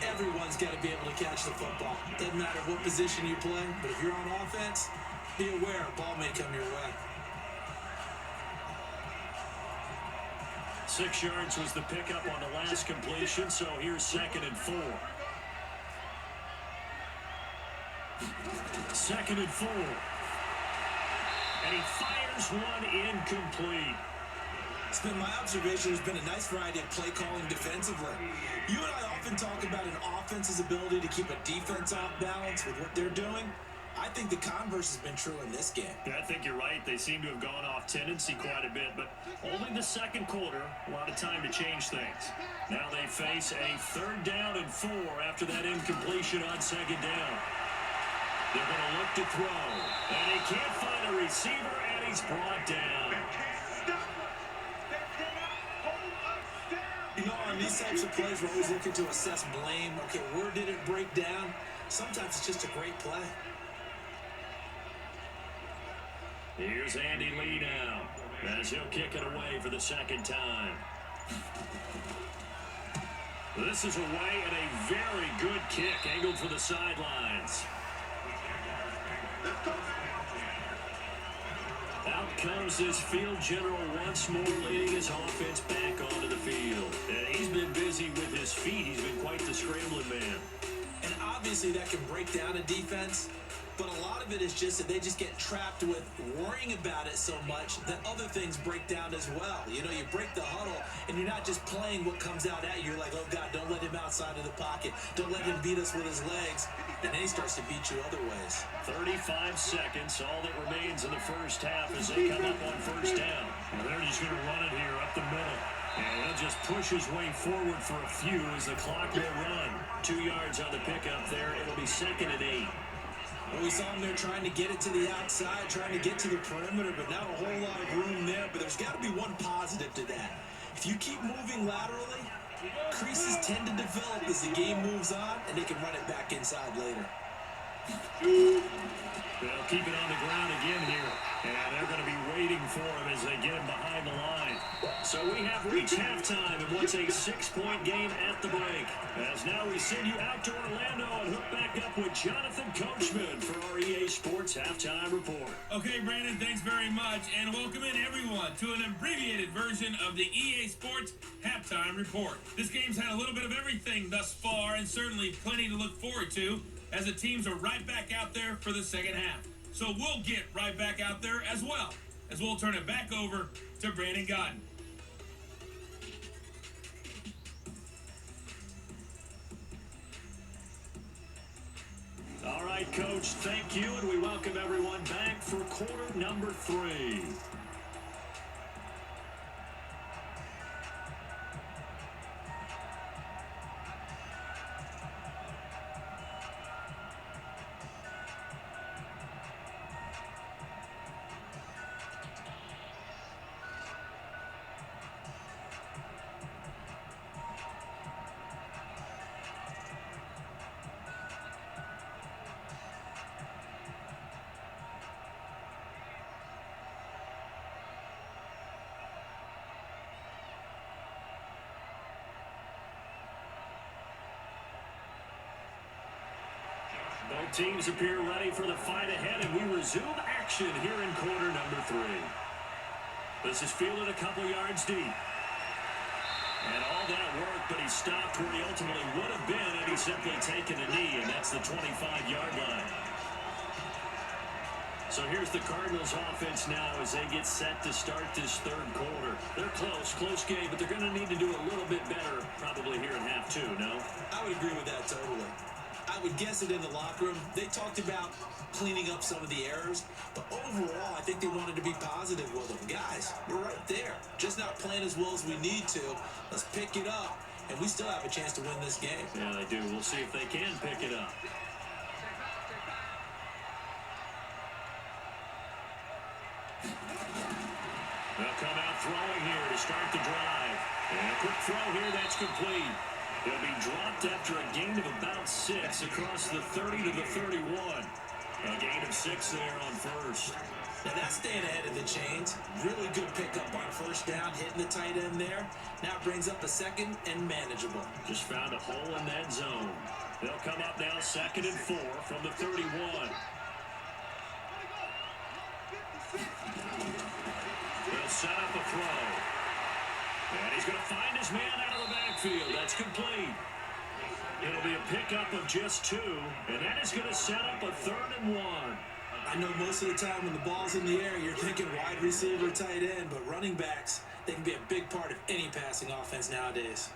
Everyone's got to be able to catch the football. Doesn't matter what position you play, but if you're on offense, be aware a ball may come your way. 6 yards was the pickup on the last completion, so here's 2nd and 4. 2nd and 4. And he fires one incomplete. It's been my observation, there's been a nice variety of play calling defensively. You and I often talk about an offense's ability to keep a defense off balance with what they're doing. I think the converse has been true in this game. Yeah, I think you're right. They seem to have gone off tendency quite a bit, but only the second quarter, a lot of time to change things. Now they face a 3rd down and 4 after that incompletion on 2nd down. They're going to look to throw, and he can't find a receiver, and he's brought down. You know, on these types of plays, we're always looking to assess blame. Okay, where did it break down? Sometimes it's just a great play. Here's Andy Lee now, as he'll kick it away for the 2nd time. This is away, and a very good kick, angled for the sidelines. Out comes this field general once more, leading his offense back onto the field. And he's been busy with his feet. He's been quite the scrambling man. And obviously that can break down a defense, but a lot of it is just that they just get trapped with worrying about it so much that other things break down as well. You know, you break the huddle, and you're not just playing what comes out at you. You're like, oh, God, don't let him outside of the pocket. Don't let him beat us with his legs. And then he starts to beat you other ways. 35 seconds, all that remains in the first half as they come up on first down. And they're just going to run it here up the middle. And he'll just push his way forward for a few as the clock will run. 2 yards on the pickup there. It'll be 2nd and 8. Well, we saw him there trying to get it to the outside, trying to get to the perimeter, but not a whole lot of room there. But there's got to be one positive to that. If you keep moving laterally, creases tend to develop as the game moves on, and they can run it back inside later. They'll keep it on the ground again here, and they're going to be waiting for him as they get him behind the line. So we have reached halftime in what's a 6-point game at the break. As now we send you out to Orlando and hook back up with Jonathan Coachman for our EA Sports Halftime Report. Okay, Brandon, thanks very much, and welcome in everyone to an abbreviated version of the EA Sports Halftime Report. This game's had a little bit of everything thus far, and certainly plenty to look forward to, as the teams are right back out there for the second half. So we'll get right back out there as well, as we'll turn it back over to Brandon Godden. All right, Coach, thank you, and we welcome everyone back for quarter number 3. Both teams appear ready for the fight ahead, and we resume action here in quarter number 3. This is fielded a couple yards deep. And all that work, but he stopped where he ultimately would have been had he simply taken a knee, and that's the 25-yard line. So here's the Cardinals offense now as they get set to start this third quarter. They're close game, but they're going to need to do a little bit better probably here in half 2, no? I would agree with that totally. I would guess it in the locker room. They talked about cleaning up some of the errors, but overall, I think they wanted to be positive with them. Guys, we're right there. Just not playing as well as we need to. Let's pick it up, and we still have a chance to win this game. Yeah, they do. We'll see if they can pick it up. They'll come out throwing here to start the drive. And a quick throw here, that's complete. He'll be dropped after a gain of about 6 across the 30 to the 31. A gain of 6 there on first. Now that's staying ahead of the chains. Really good pickup on first down, hitting the tight end there. Now brings up a second and manageable. Just found a hole in that zone. They'll come up now 2nd and 4 from the 31. They'll set up a throw. And he's going to find his man out of the backfield. That's complete. It'll be a pickup of just 2, and that is going to set up a 3rd and 1. I know most of the time when the ball's in the air, you're thinking wide receiver, tight end, but running backs, they can be a big part of any passing offense nowadays.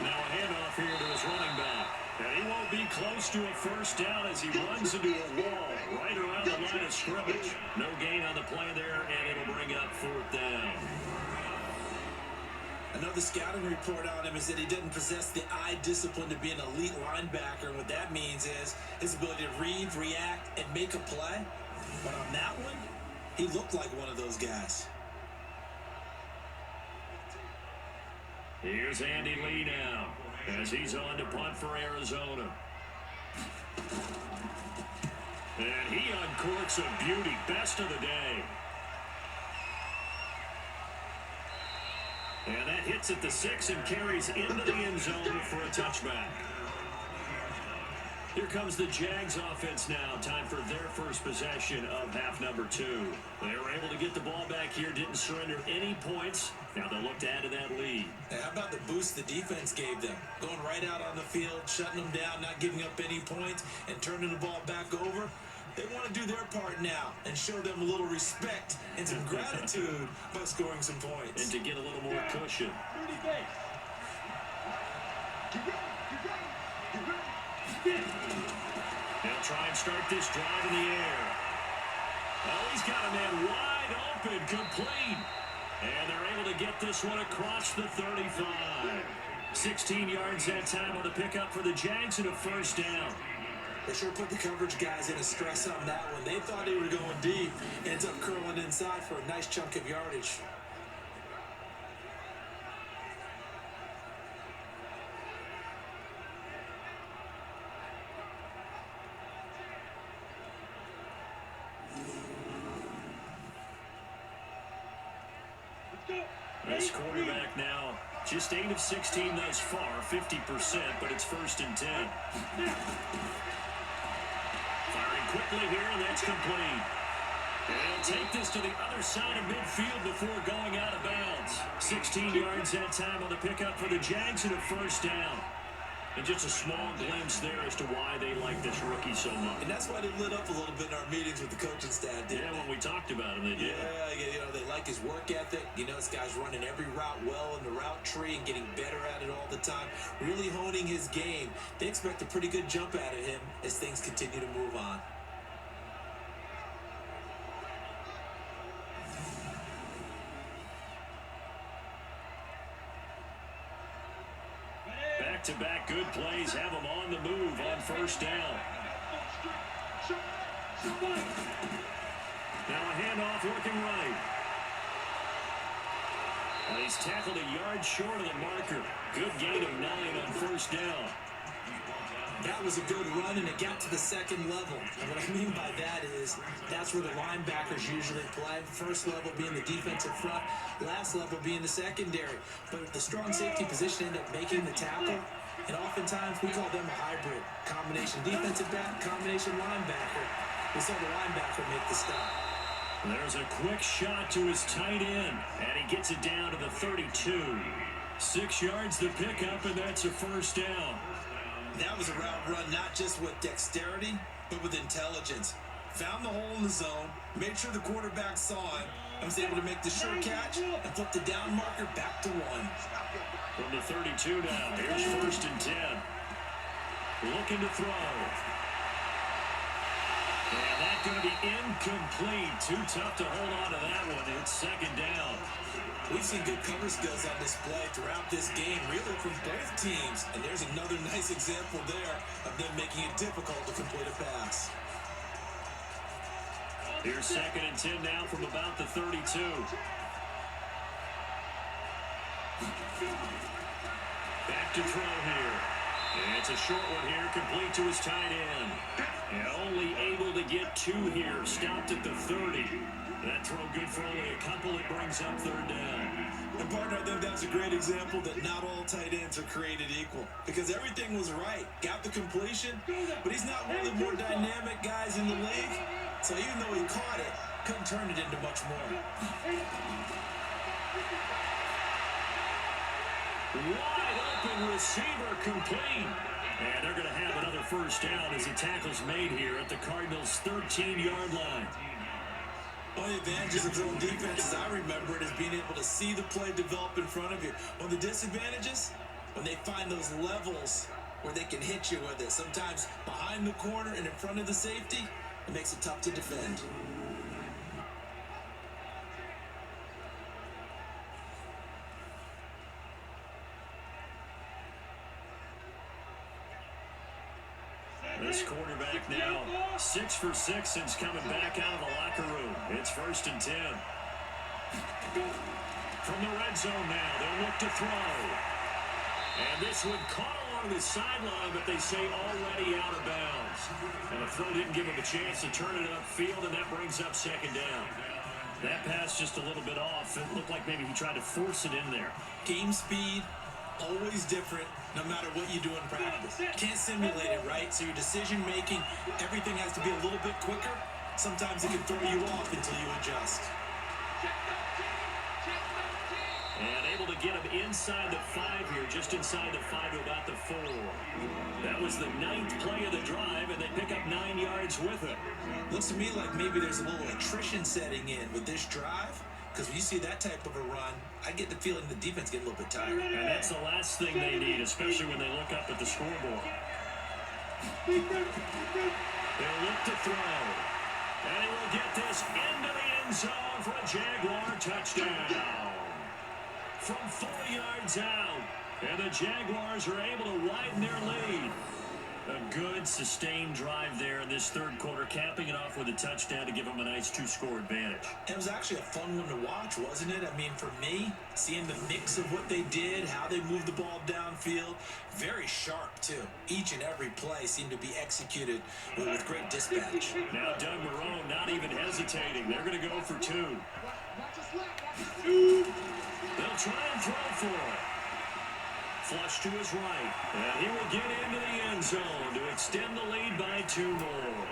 Now a handoff here to his running back. And he won't be close to a first down as he runs into a wall right around the line of scrimmage. No gain on the play there, and it'll bring up 4th down. Another scouting report on him is that he didn't possess the eye discipline to be an elite linebacker. And what that means is his ability to read, react, and make a play. But on that one, he looked like one of those guys. Here's Andy Lee now as he's on to punt for Arizona. And he uncorks a beauty. Best of the day. And that hits at the 6 and carries into the end zone for a touchback. Here comes the Jags offense now. Time for their first possession of half number 2. They were able to get the ball back here, didn't surrender any points. Now they'll look to add to that lead. Hey, how about the boost the defense gave them? Going right out on the field, shutting them down, not giving up any points, and turning the ball back over. They want to do their part now and show them a little respect and some gratitude by scoring some points. And to get a little more cushion. They'll try and start this drive in the air. Oh, he's got a man wide open, complete. And they're able to get this one across the 35. 16 yards that time on the pickup for the Jags and a first down. They sure put the coverage guys in a stress on that one. They thought they were going deep. Ends up curling inside for a nice chunk of yardage. This quarterback now, just 8 of 16 thus far, 50%, but it's 1st and 10. Firing quickly here, and that's complete. And they'll take this to the other side of midfield before going out of bounds. 16 yards that time on the pickup for the Jags and a first down. And just a small glimpse there as to why they like this rookie so much. And that's why they lit up a little bit in our meetings with the coaching staff, didn't they? When we talked about him, they did. Yeah, they like his work ethic. This guy's running every route well in the route tree and getting better at it all the time. Really honing his game. They expect a pretty good jump out of him as things continue to move on. Back-to-back good plays have them on the move on first down. Now a handoff working right. Well, he's tackled a yard short of the marker. Good gain of 9 on first down. That was a good run, and it got to the second level. And what I mean by that is that's where the linebackers usually play. First level being the defensive front, last level being the secondary. But the strong safety position ended up making the tackle, and oftentimes we call them a hybrid. Combination defensive back, combination linebacker. We saw the linebacker make the stop. There's a quick shot to his tight end, and he gets it down to the 32. 6 yards to pick up, and that's a first down. That was a route run not just with dexterity, but with intelligence. Found the hole in the zone, made sure the quarterback saw it, and was able to make the sure catch and flip the down marker back to 1. From the 32 now, here's 1st and 10. Looking to throw. And that's going to be incomplete. Too tough to hold on to that one. It's 2nd down. We've seen good cover skills on display throughout this game, really from both teams. And there's another nice example there of them making it difficult to complete a pass. Here's 2nd and 10 now from about the 32. Back to throw here. And it's a short one here, complete to his tight end. And only able to get 2 here, stopped at the 30. That throw good for only a couple. It brings up 3rd down. And partner, I think that's a great example that not all tight ends are created equal. Because everything was right. Got the completion, but he's not one of the more dynamic guys in the league. So even though he caught it, couldn't turn it into much more. Wide open receiver complete. And they're going to have another first down as the tackle's made here at the Cardinals' 13-yard line. One of the advantages of zone defense, as I remember it, is being able to see the play develop in front of you. One of the disadvantages, when they find those levels where they can hit you with it. Sometimes behind the corner and in front of the safety, it makes it tough to defend. This quarterback now 6 for 6 since coming back out of the locker room. It's 1st and 10. From the red zone now, they'll look to throw. And this one caught along the sideline, but they say already out of bounds. And the throw didn't give him a chance to turn it upfield, and that brings up 2nd down. That pass just a little bit off. It looked like maybe he tried to force it in there. Game speed, always different, no matter what you do in practice. Can't simulate it, right? So your decision making, everything has to be a little bit quicker. Sometimes it can throw you off until you adjust. And able to get him inside the 5 here, just inside the 5 to about the 4. That was the 9th play of the drive, and they pick up 9 yards with it. Looks to me like maybe there's a little attrition setting in with this drive. Because when you see that type of a run, I get the feeling the defense get a little bit tired. And that's the last thing they need, especially when they look up at the scoreboard. They'll look to throw. And he will get this into the end zone for a Jaguar touchdown. From 4 yards out. And the Jaguars are able to widen their lead. A good, sustained drive there in this 3rd quarter, capping it off with a touchdown to give them a nice 2-score advantage. It was actually a fun one to watch, wasn't it? I mean, for me, seeing the mix of what they did, how they moved the ball downfield, very sharp, too. Each and every play seemed to be executed with great dispatch. Now Doug Marrone not even hesitating. They're going to go for 2. They'll try and throw for it. Flush to his right, and he will get into the end zone to extend the lead by 2 more.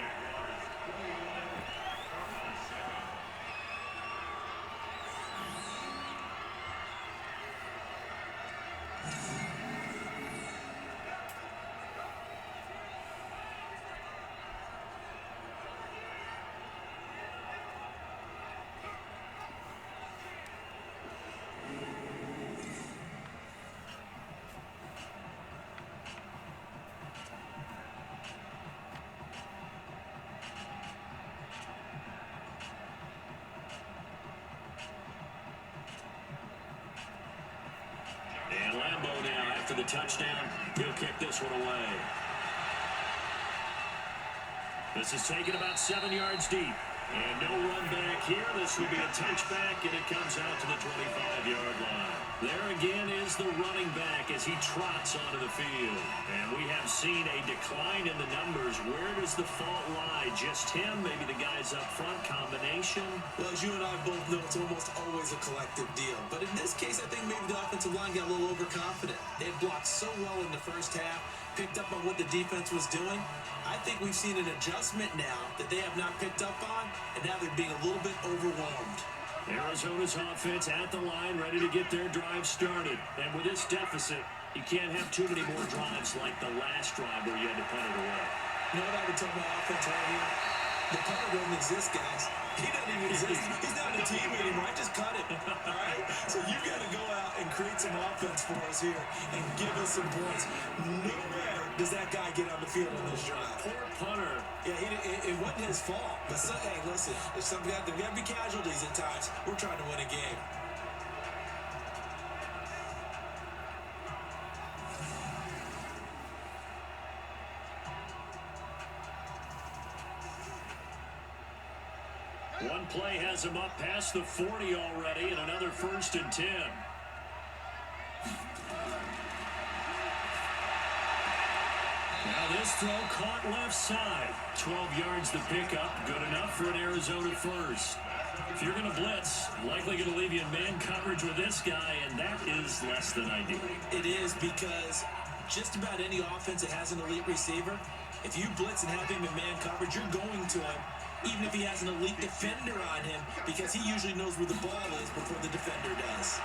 And Lambeau now, after the touchdown, he'll kick this one away. This is taken about 7 yards deep. And no run back here. This will be a touchback, and it comes out to the 25-yard line. There again is the running back as he trots onto the field. And we have seen a decline in the numbers. Where does the fault lie? Just him? Maybe the guys up front? Combination? Well, as you and I both know, it's almost always a collective deal. But in this case, I think maybe the offensive line got a little overconfident. They had blocked so well in the first half, picked up on what the defense was doing. I think we've seen an adjustment now that they have not picked up on, and now they're being a little bit overwhelmed. Arizona's offense at the line, ready to get their drive started. And with this deficit, you can't have too many more drives like the last drive where you had to punt it away. You know what I would tell my offense right here? The punter doesn't exist, guys. He doesn't even exist. He's not on the team anymore. I just cut him. All right? So you've got to go out and create some offense for us here and give us some points. Nowhere does that guy get on the field on this drive. Poor punter. Yeah, it wasn't his fault. But, hey, listen, there's got to be casualties at times. We're trying to win a game. One play has him up past the 40 already, and another 1st and 10. Now this throw caught left side. 12 yards the pickup. Good enough for an Arizona first. If you're going to blitz, likely going to leave you in man coverage with this guy, and that is less than ideal. It is because just about any offense that has an elite receiver, if you blitz and have him in man coverage, you're going to him, even if he has an elite defender on him, because he usually knows where the ball is before the defender does.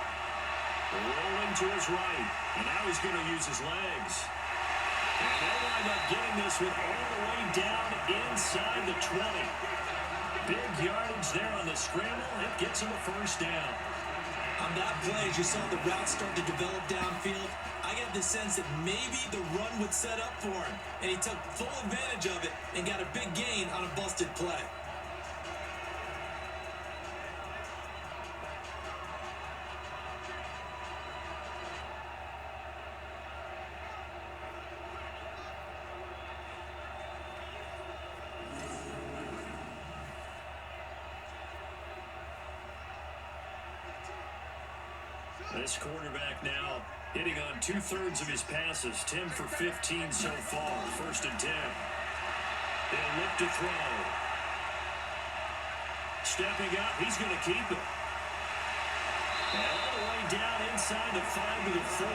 Rolling to his right, and now he's going to use his legs. And they'll wind up getting this one all the way down inside the 20. Big yardage there on the scramble. It gets him a 1st down. On that play, as you saw the route start to develop downfield, I got the sense that maybe the run would set up for him, and he took full advantage of it and got a big gain on a busted play. This quarterback now hitting on 2/3 of his passes. 10 for 15 so far. 1st and 10. They'll look to throw. Stepping up, he's going to keep it. And all the way down inside the 5 to the 4.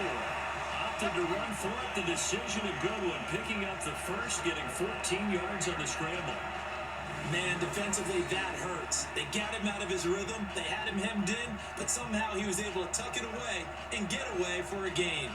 Opted to run for it. The decision a good one. Picking up the first, getting 14 yards on the scramble. Man, defensively, that hurts. They got him out of his rhythm. They had him hemmed in, but somehow he was able to tuck it away and get away for a gain.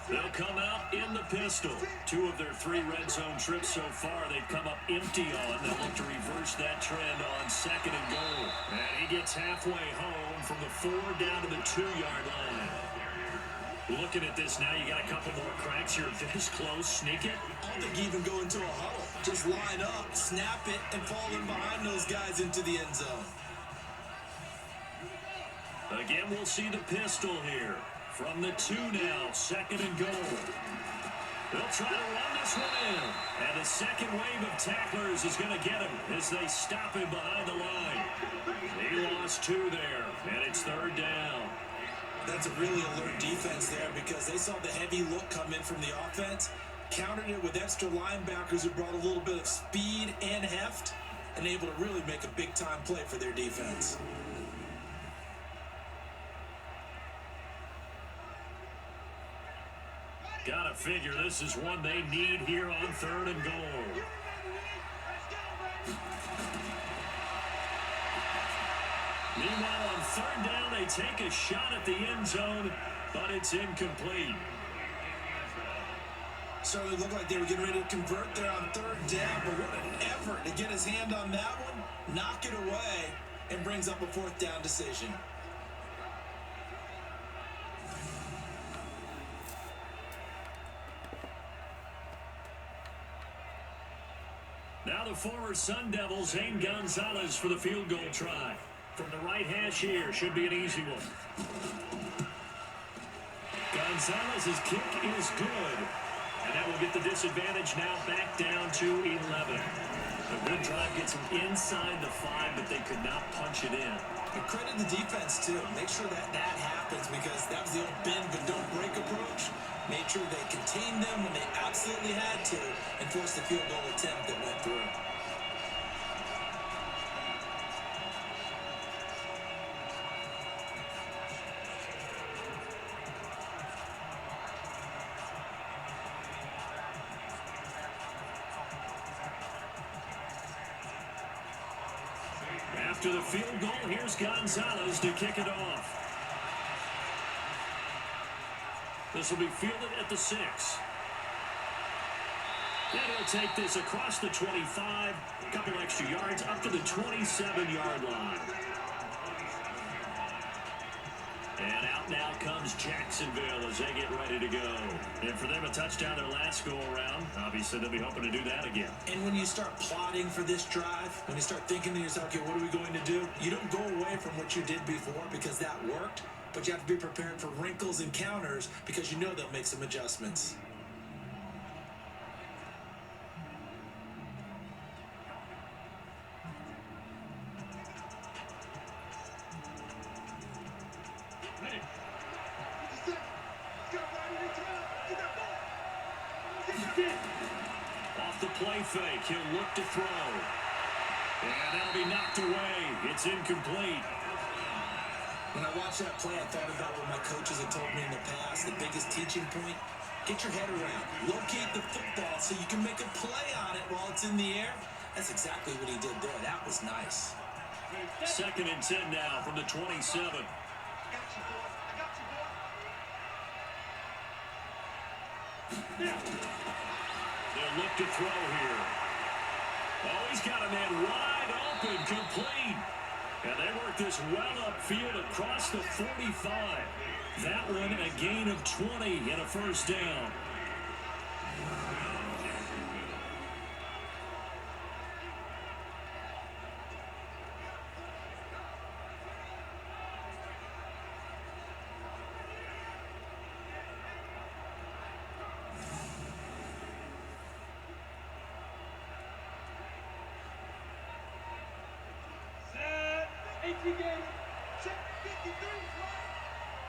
They'll come out in the pistol. 2 of their 3 red zone trips so far, they've come up empty on. They'll look to reverse that trend on 2nd and goal. And he gets halfway home from the 4 down to the 2-yard line. Looking at this now, you got a couple more cracks. You're this close. Sneak it. I don't think even go into a huddle. Just line up, snap it, and fall in behind those guys into the end zone. Again, we'll see the pistol here. From the 2 now, 2nd and goal. They'll try to run this one in. And the second wave of tacklers is going to get him as they stop him behind the line. He lost 2 there, and it's 3rd down. That's a really alert defense there because they saw the heavy look come in from the offense, countered it with extra linebackers who brought a little bit of speed and heft, and able to really make a big-time play for their defense. Gotta figure this is one they need here on 3rd and goal. Meanwhile, on 3rd down, they take a shot at the end zone, but it's incomplete. Certainly looked like they were getting ready to convert there on 3rd down, but what an effort to get his hand on that one, knock it away, and brings up a 4th down decision. Now the former Sun Devil, Zane Gonzalez, for the field goal try. From the right hash here, should be an easy one. Gonzalez's kick is good. And that will get the disadvantage now back down to 11. A good drive gets them inside the 5, but they could not punch it in. And credit the defense, too. Make sure that happens because that was the old bend but don't break approach. Made sure they contained them when they absolutely had to and forced the field goal attempt that went through. After the field goal, here's Gonzalez to kick it off. This will be fielded at the 6. And he'll take this across the 25, a couple extra yards up to the 27-yard line. And out now comes Jacksonville as they get ready to go. And for them, a touchdown their last go-around. Obviously, they'll be hoping to do that again. And when you start plotting for this drive, when you start thinking to yourself, okay, what are we going to do? You don't go away from what you did before because that worked, but you have to be prepared for wrinkles and counters because you know they'll make some adjustments. Off the play fake, he'll look to throw. And that'll be knocked away. It's incomplete. When I watched that play, I thought about what my coaches had told me in the past. The biggest teaching point, get your head around. Locate the football so you can make a play on it while it's in the air. That's exactly what he did there. That was nice. 2nd and 10 now from the 27. They'll look to throw here. Oh, he's got a man wide open, complete. And they work this well upfield across the 45. That one a gain of 20 and a first down.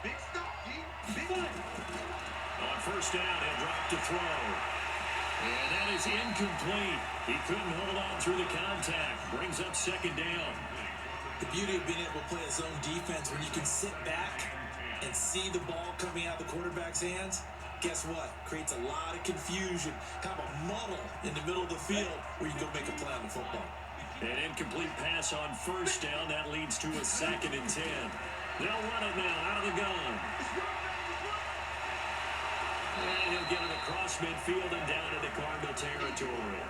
Big stop, G. Big On first down, he'll drop to throw. And that is incomplete. He couldn't hold on through the contact. Brings up 2nd down. The beauty of being able to play a zone defense when you can sit back and see the ball coming out of the quarterback's hands, guess what? Creates a lot of confusion, kind of a muddle in the middle of the field where you can go make a play on the football. An incomplete pass on first down. That leads to a 2nd and 10. They'll run it now out of the gun. And he'll get it across midfield and down into Cardinal territory.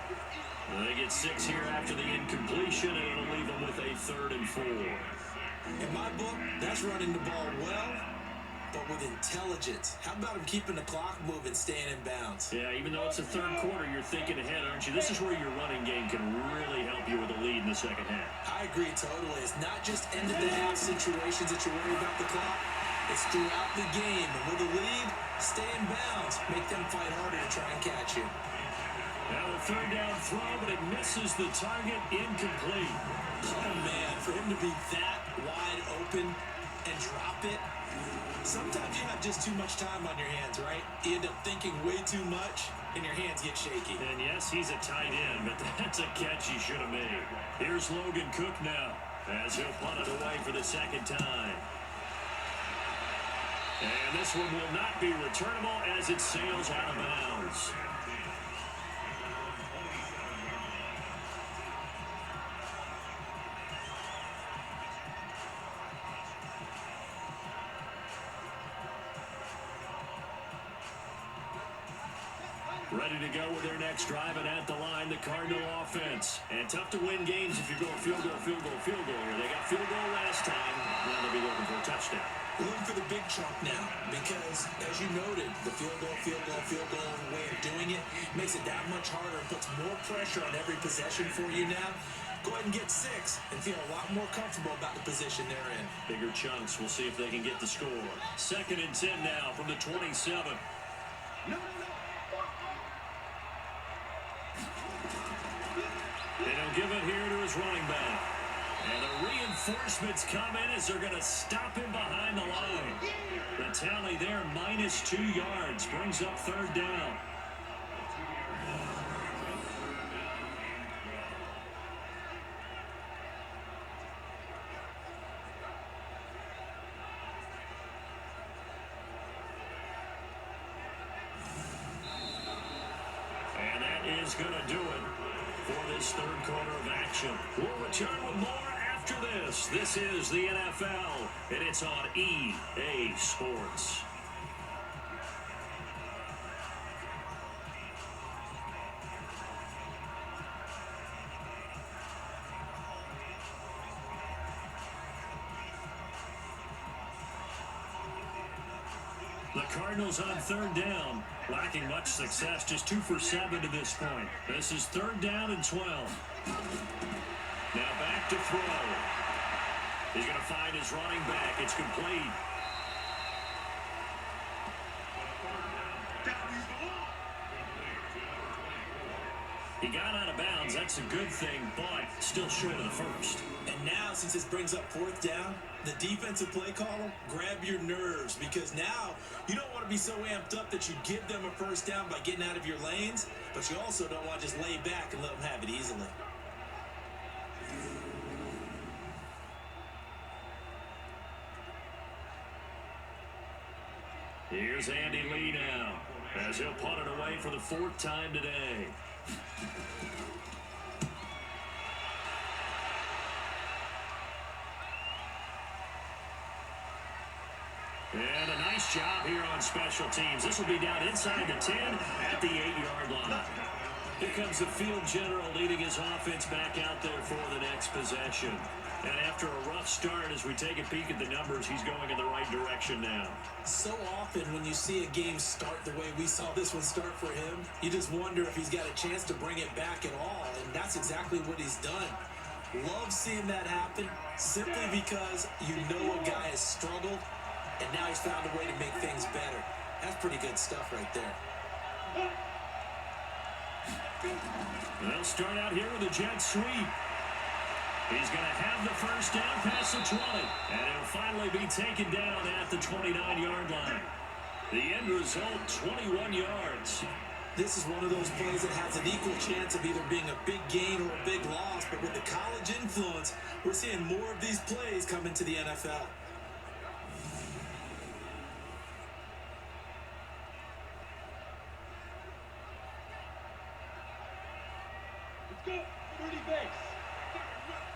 They get 6 here after the incompletion, and it'll leave them with a 3rd and 4. In my book, that's running the ball well, but with intelligence. How about him keeping the clock moving, staying in bounds? Yeah, even though it's the 3rd quarter, you're thinking ahead, aren't you? This is where your running game can really help you with a lead in the 2nd half. I agree totally. It's not just end-of-the-half situations that you worry about the clock. It's throughout the game. And with a lead, stay in bounds. Make them fight harder to try and catch you. Now a 3rd down throw, but it misses the target, incomplete. Oh, man, for him to be that wide open and drop it, sometimes you have just too much time on your hands, right? You end up thinking way too much, and your hands get shaky. And yes, he's a tight end, but that's a catch he should have made. Here's Logan Cook now, as he'll punt it away for the 2nd time. And this one will not be returnable as it sails out of bounds. Ready to go with their next drive, and at the line, the Cardinal offense. And tough to win games if you go field goal here. They got field goal last time. Now they'll be looking for a touchdown. We're looking for the big chunk now because, as you noted, the field goal way of doing it makes it that much harder and puts more pressure on every possession for you now. go ahead and get 6 and feel a lot more comfortable about the position they're in. Bigger chunks. We'll see if they can get the score. 2nd and 10 now from the 27. And he'll give it here to his running back. And the reinforcements come in as they're going to stop him behind the line. The tally there, -2 yards, brings up 3rd down. And that is going to do it for this 3rd quarter of action. We'll return with more after this. This is the NFL, and it's on EA Sports. The Cardinals on 3rd down, lacking much success, just 2 for 7 to this point. This is 3rd down and 12. Now back to throw. He's going to find his running back. It's complete. He got out of bounds. That's a good thing, but still short of the first. And now, since this brings up 4th down, the defensive play caller, grab your nerves, because now you don't want to be so amped up that you give them a first down by getting out of your lanes, but you also don't want to just lay back and let them have it easily. Here's Andy Lee now, as he'll punt it away for the 4th time today. And a nice job here on special teams. This will be down inside the 10 at the 8-yard line. Here comes the field general leading his offense back out there for the next possession. And after a rough start, as we take a peek at the numbers, he's going in the right direction now. So often when you see a game start the way we saw this one start for him, you just wonder if he's got a chance to bring it back at all, and that's exactly what he's done. Love seeing that happen, simply because you know a guy has struggled, and now he's found a way to make things better. That's pretty good stuff right there. They'll start out here with a jet sweep. He's going to have the first down past the 20, and he'll finally be taken down at the 29-yard line. The end result, 21 yards. This is one of those plays that has an equal chance of either being a big gain or a big loss, but with the college influence, we're seeing more of these plays come into the NFL. Let's go. 30 base.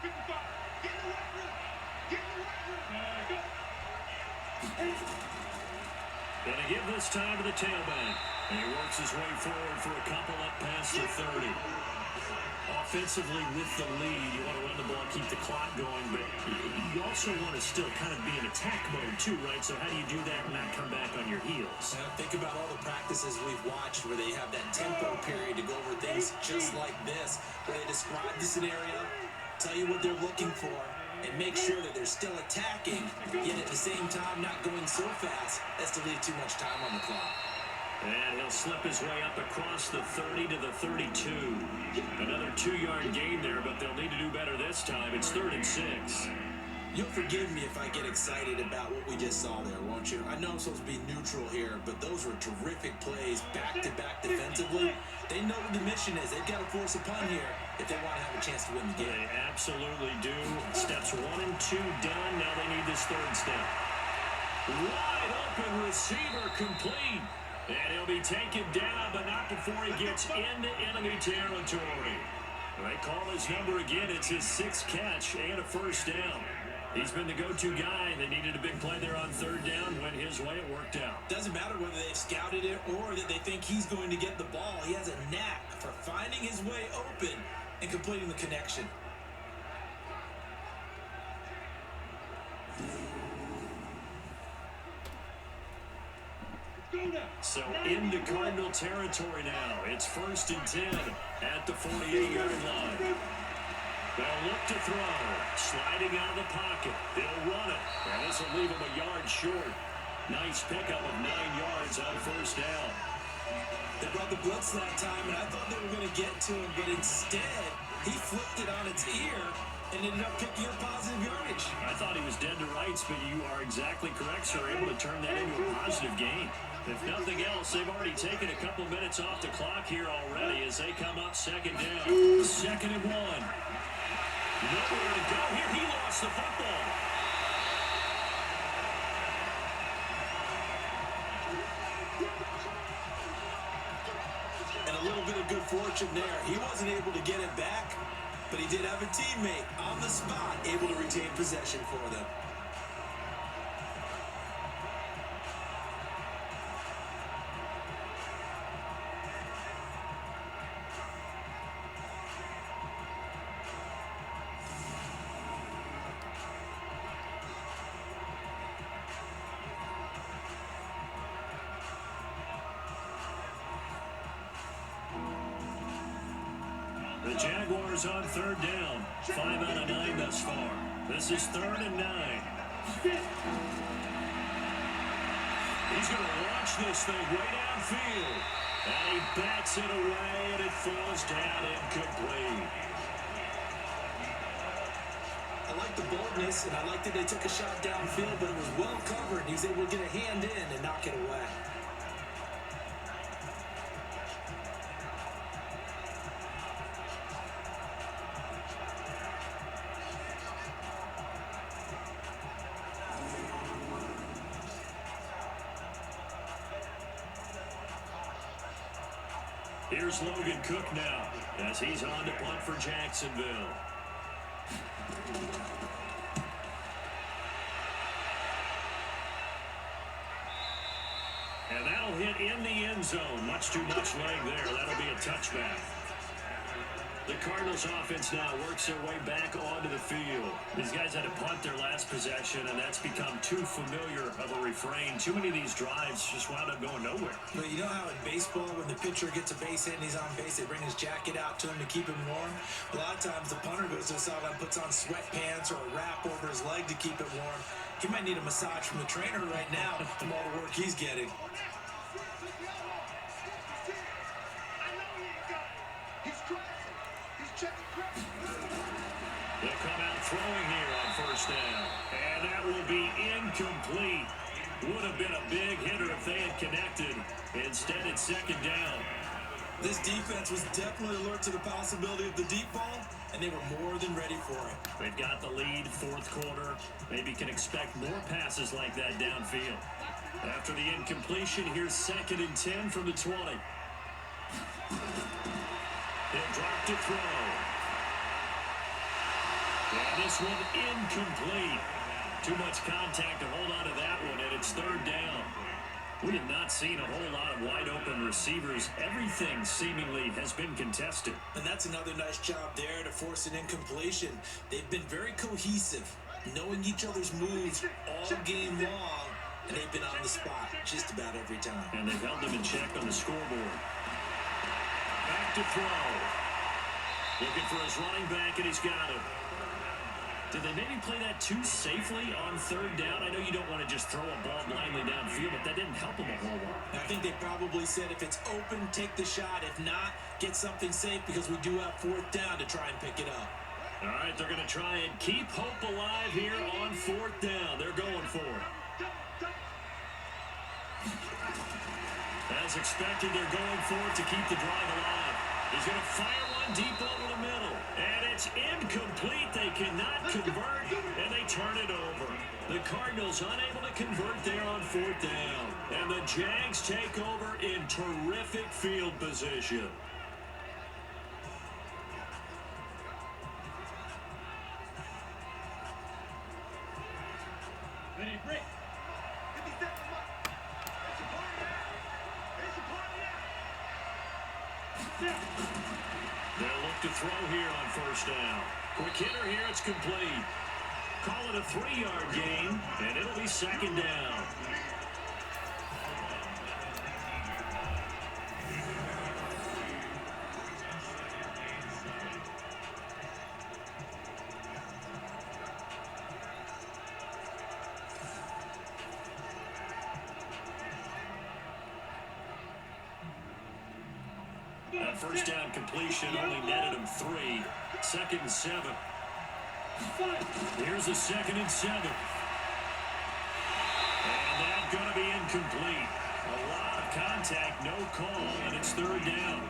55. Get in the right room. Get in the right room. Go. Gonna give this time to the tailback. And he works his way forward for a couple up past the 30. Offensively with the lead, you want to run the ball, keep the clock going, but you also want to still kind of be in attack mode too, right? So how do you do that and not come back on your heels? Think about all the practices we've watched where they have that tempo period to go over things just like this, where they describe the scenario, tell you what they're looking for, and make sure that they're still attacking, yet at the same time not going so fast as to leave too much time on the clock. And he'll slip his way up across the 30 to the 32. Another 2-yard gain there, but they'll need to do better this time. It's 3rd and 6. You'll forgive me if I get excited about what we just saw there, won't you? I know I'm supposed to be neutral here, but those were terrific plays back-to-back defensively. They know what the mission is. They've got to force a punt here if they want to have a chance to win the game. They absolutely do. Steps 1 and 2 done. Now they need this 3rd step. Wide open receiver complete. And he'll be taken down, but not before he gets into enemy territory. They call his number again. It's his 6th catch and a first down. He's been the go-to guy. They needed a big play there on 3rd down. Went his way. It worked out. Doesn't matter whether they've scouted it or that they think he's going to get the ball. He has a knack for finding his way open and completing the connection. So into Cardinal territory now. It's 1st and 10 at the 48-yard line. They'll look to throw. Sliding out of the pocket. They'll run it. And this will leave him a yard short. Nice pickup of 9 yards on first down. They brought the blitz that time, and I thought they were going to get to him, but instead, he flipped it on its ear and ended up picking up positive yardage. I thought he was dead to rights, but you are exactly correct, sir. Able to turn that into a positive gain. If nothing else, they've already taken a couple minutes off the clock here already as they come up second down. 2nd and 1. Nowhere to go here. He lost the football. And a little bit of good fortune there. He wasn't able to get it back, but he did have a teammate on the spot able to retain possession for them. The Jaguars on 3rd down. 5 out of 9 thus far. This is 3rd and 9. He's going to launch this thing way downfield. And he bats it away, and it falls down incomplete. I like the boldness, and I like that they took a shot downfield, but it was well covered. He was able to get a hand in and knock it away. Here's Logan Cook now as he's on to punt for Jacksonville. And that'll hit in the end zone. Much too much leg there. That'll be a touchback. The Cardinals offense now works their way back onto the field. These guys had to punt their last possession, and that's become too familiar of a refrain. Too many of these drives just wound up going nowhere. But you know how in baseball, when the pitcher gets a base hit and he's on base, they bring his jacket out to him to keep him warm? A lot of times the punter goes to the sideline, puts on sweatpants or a wrap over his leg to keep it warm. He might need a massage from the trainer right now from all the work he's getting. They'll come out throwing here on first down. And that will be incomplete. Would have been a big hitter if they had connected. Instead, it's second down. This defense was definitely alert to the possibility of the deep ball, and they were more than ready for it. They've got the lead, 4th quarter. Maybe can expect more passes like that downfield. After the incompletion, here's 2nd and 10 from the 20. He'll drop to throw. And this one incomplete. Too much contact to hold on to that one, and it's 3rd down. We have not seen a whole lot of wide-open receivers. Everything seemingly has been contested. And that's another nice job there to force an incompletion. They've been very cohesive, knowing each other's moves all game long, and they've been on the spot just about every time. And they've held them in check on the scoreboard. Back to throw. Looking for his running back, and he's got it. Did they maybe play that too safely on 3rd down? I know you don't want to just throw a ball blindly downfield, but that didn't help them a whole lot. I think they probably said if it's open, take the shot. If not, get something safe because we do have 4th down to try and pick it up. All right, they're going to try and keep hope alive here on 4th down. They're going for it. As expected, they're going for it to keep the drive alive. He's going to fire one deep over the middle. And it's incomplete. They cannot convert, and they turn it over. The Cardinals unable to convert there on 4th down. And the Jags take over in terrific field position. Ready, break. 50 seconds left. It's a party now. It's a party now. They'll look to throw here on 1st down. Quick hitter here, it's complete. Call it a 3-yard gain, and it'll be 2nd down. that first down completion only netted him 3. 2nd and 7. Here's a 2nd and 7. And that's going to be incomplete. A lot of contact, no call, and it's 3rd down.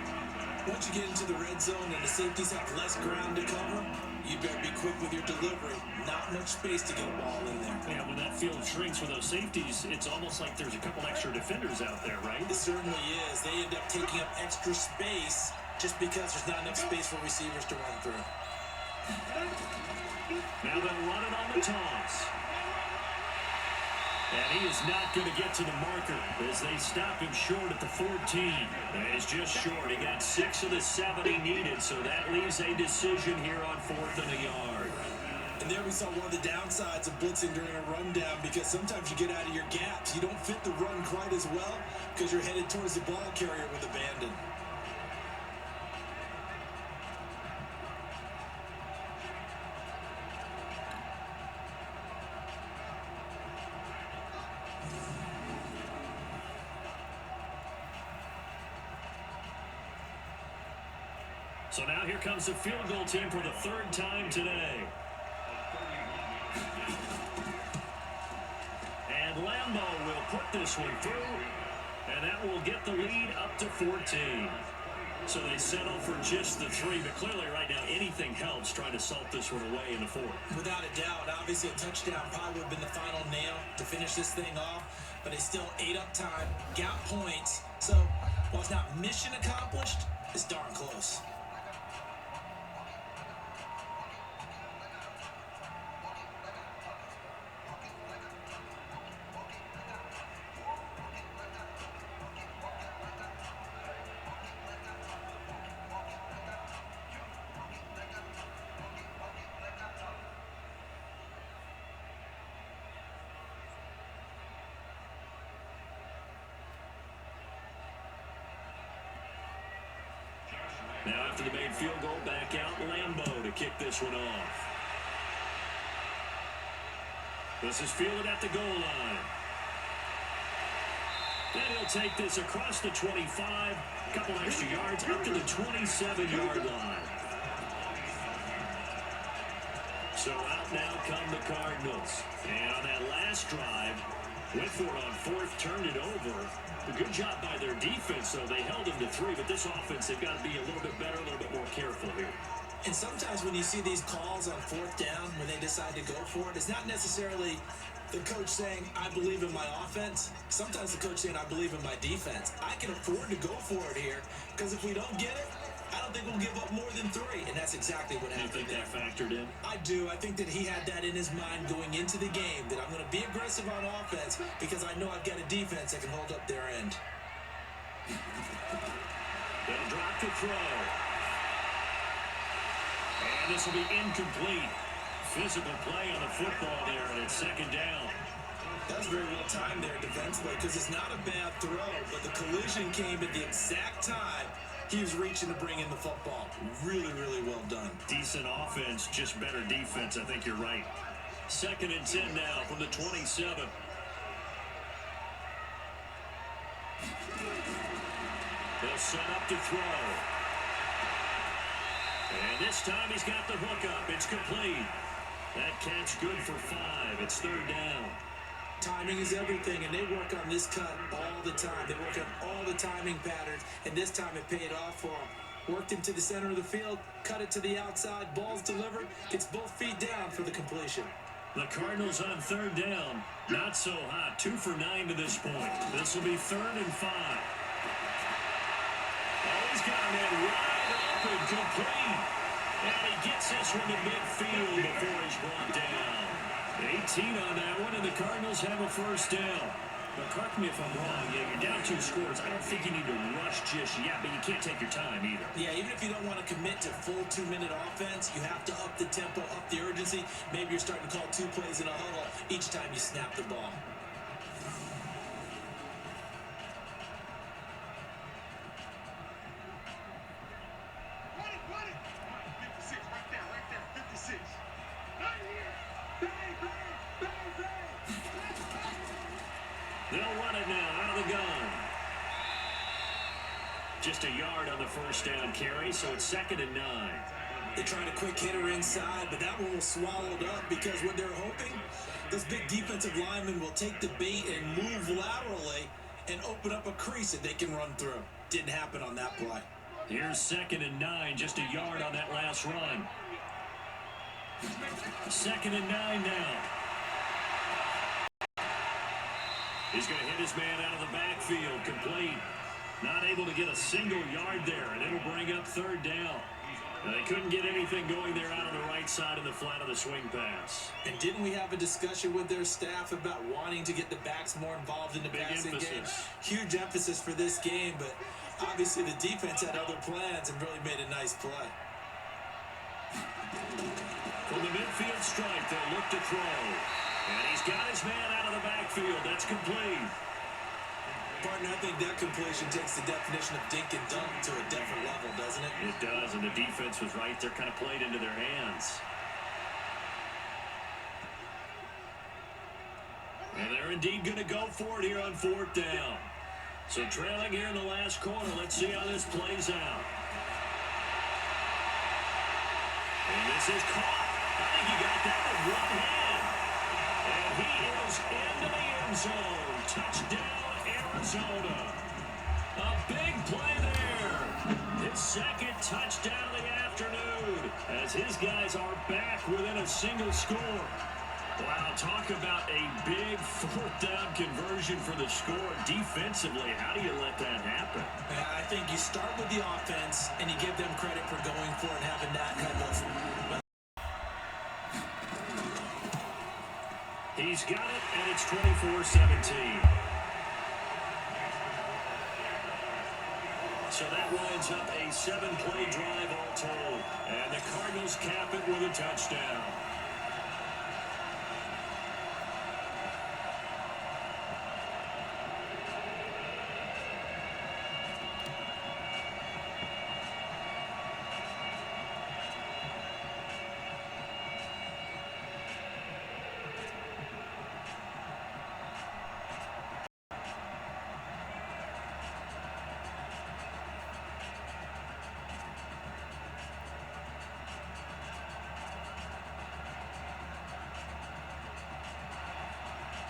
Once you get into the red zone and the safeties have less ground to cover, you better be quick with your delivery. Not much space to get a ball in there. Yeah, when that field shrinks with those safeties, it's almost like there's a couple extra defenders out there, right? It certainly is. They end up taking up extra space just because there's not enough space for receivers to run through. Now they'll run it on the toss. And he is not going to get to the marker as they stop him short at the 14. And he's just short. He got 6 of the 7 he needed, so that leaves a decision here on 4th and a yard. And there we saw one of the downsides of blitzing during a rundown, because sometimes you get out of your gaps. You don't fit the run quite as well because you're headed towards the ball carrier with abandon. So now here comes the field goal team for the 3rd time today. And Lambeau will put this one through, and that will get the lead up to 14. So they settle for just the 3, but clearly right now anything helps trying to salt this one away in the 4th. Without a doubt, obviously a touchdown probably would have been the final nail to finish this thing off, but they still ate up time, got points, so while it's not mission accomplished, it's darn close. Now after the made field goal, back out Lambeau to kick this one off. This is fielded at the goal line. Then he'll take this across the 25, a couple extra yards up to the 27-yard line. So out now come the Cardinals. And on that last drive, went for it on 4th, turned it over. A good job by their defense, though. They held them to 3, but this offense, they've got to be a little bit better, a little bit more careful here. And sometimes when you see these calls on 4th down, when they decide to go for it, it's not necessarily the coach saying, I believe in my offense. Sometimes the coach saying, I believe in my defense. I can afford to go for it here, because if we don't get it, I don't think we'll give up more than 3, and that's exactly what happened. You think that factored in? I do. I think that he had that in his mind going into the game, that I'm going to be aggressive on offense because I know I've got a defense that can hold up their end. They'll drop the throw. And this will be incomplete. Physical play on the football there, and it's 2nd down. That's very well timed there defensively, because it's not a bad throw, but the collision came at the exact time he was reaching to bring in the football. Really, really well done. Decent offense, just better defense. I think you're right. 2nd and 10 now from the 27. They'll set up to throw. And this time he's got the hook up. It's complete. That catch good for 5. It's 3rd down. Timing is everything, and they work on this cut all the time. They work on all the timing patterns, and this time it paid off for them. Worked him to the center of the field, cut it to the outside, ball's delivered, gets both feet down for the completion. The Cardinals on 3rd down. Not so hot. 2 for 9 to this point. This will be 3rd and 5. Oh, he's got it wide open, complete. And he gets this one to midfield before he's brought down. 18 on that one, and the Cardinals have a 1st down. But correct me if I'm wrong. Yeah, you're down 2 scores. I don't think you need to rush just yet, but you can't take your time either. Yeah, even if you don't want to commit to full 2-minute offense, you have to up the tempo, up the urgency. Maybe you're starting to call 2 plays in a huddle each time you snap the ball. Run it! 56, right there, 56. Right here! Bang! They'll run it now out of the gun. Just a yard on the first down carry, so it's 2nd and 9. They tried a quick hitter inside, but that one was swallowed up because what they're hoping, this big defensive lineman will take the bait and move laterally and open up a crease that they can run through. Didn't happen on that play. Here's 2nd and 9, just a yard on that last run. 2nd and 9 now. He's going to hit his man out of the backfield, complete. Not able to get a single yard there, and it'll bring up 3rd down. They couldn't get anything going there out on the right side of the flat of the swing pass. And didn't we have a discussion with their staff about wanting to get the backs more involved in the passing game? Huge emphasis for this game, but obviously the defense had other plans and really made a nice play. From the midfield strike, they'll look to throw. And he's got his man out of the backfield. That's complete. Partner, I think that completion takes the definition of dink and dunk to a different level, doesn't it? It does, and the defense was right there, kind of played into their hands. And they're indeed going to go for it here on 4th down. So trailing here in the last quarter, let's see how this plays out. And this is caught. I think he got that with one hand. And he is into the end zone. Touchdown, Arizona. A big play there. His 2nd touchdown of the afternoon as his guys are back within a single score. Wow, talk about a big 4th down conversion for the score. Defensively, how do you let that happen? I think you start with the offense and you give them credit for going for it and having that kind of... He's got it, and it's 24-17. So that winds up a 7-play drive all told. And the Cardinals cap it with a touchdown.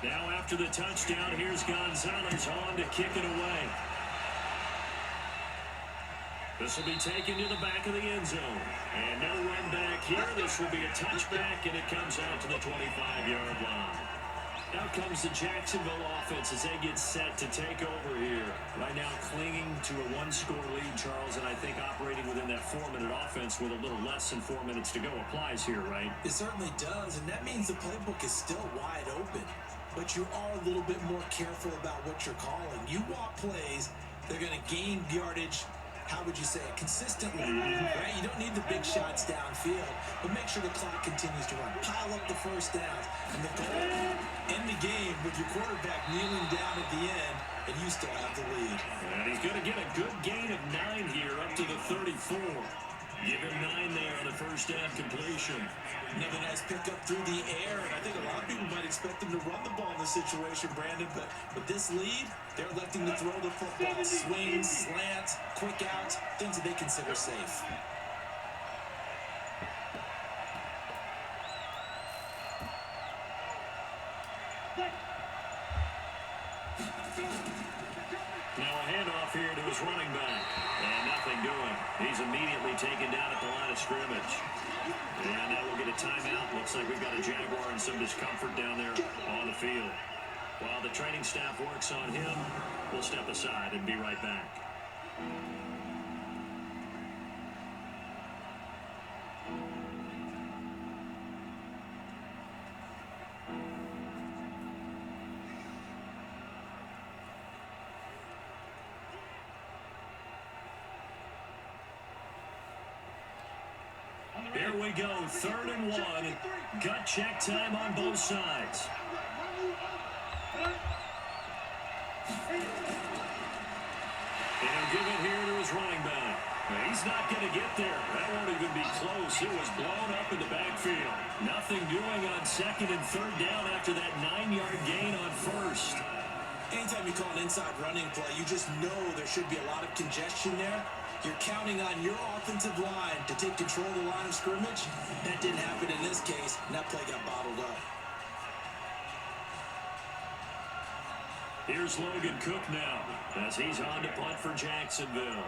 Now after the touchdown, here's Gonzalez on to kick it away. This will be taken to the back of the end zone. And no run back here. This will be a touchback, and it comes out to the 25-yard line. Out comes the Jacksonville offense as they get set to take over here. Right now clinging to a 1-score lead, Charles, and I think operating within that 4-minute offense with a little less than 4 minutes to go applies here, right? It certainly does, and that means the playbook is still wide open. But you are a little bit more careful about what you're calling. You walk plays, they're going to gain yardage, how would you say it, consistently, right? You don't need the big shots downfield, but make sure the clock continues to run. Pile up the first downs, and the goal, end the game with your quarterback kneeling down at the end, and you still have the lead. And he's going to get a good gain of 9 here, up to the 34. Give him 9 there on the first down completion. Another nice pickup through the air, and I think a lot of people might expect them to run the ball in this situation, Brandon, but with this lead, they're electing to throw the football. Swings, slants, quick outs, things that they consider safe. Now a handoff here to his running back. And nothing doing. He's immediately taken down at the line of scrimmage. And now we'll get a timeout. Looks like we've got a Jaguar and some discomfort down there on the field. While the training staff works on him, we'll step aside and be right back. Here we go, 3rd and 1. Gut check time on both sides. And he'll give it here to his running back. Now, he's not going to get there. That won't even be close. It was blown up in the backfield. Nothing doing on 2nd and 3rd down after that 9-yard gain on 1st. Anytime you call an inside running play, you just know there should be a lot of congestion there. You're counting on your offensive line to take control of the line of scrimmage. That didn't happen in this case, and that play got bottled up. Here's Logan Cook now as he's on to punt for Jacksonville.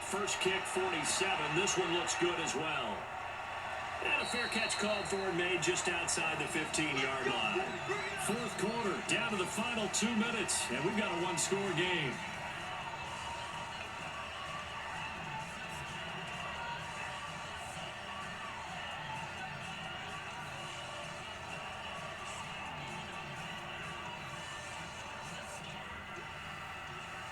First kick, 47. This one looks good as well. And a fair catch called for and made just outside the 15-yard line. Fourth quarter, down to the final 2 minutes, and we've got a one-score game.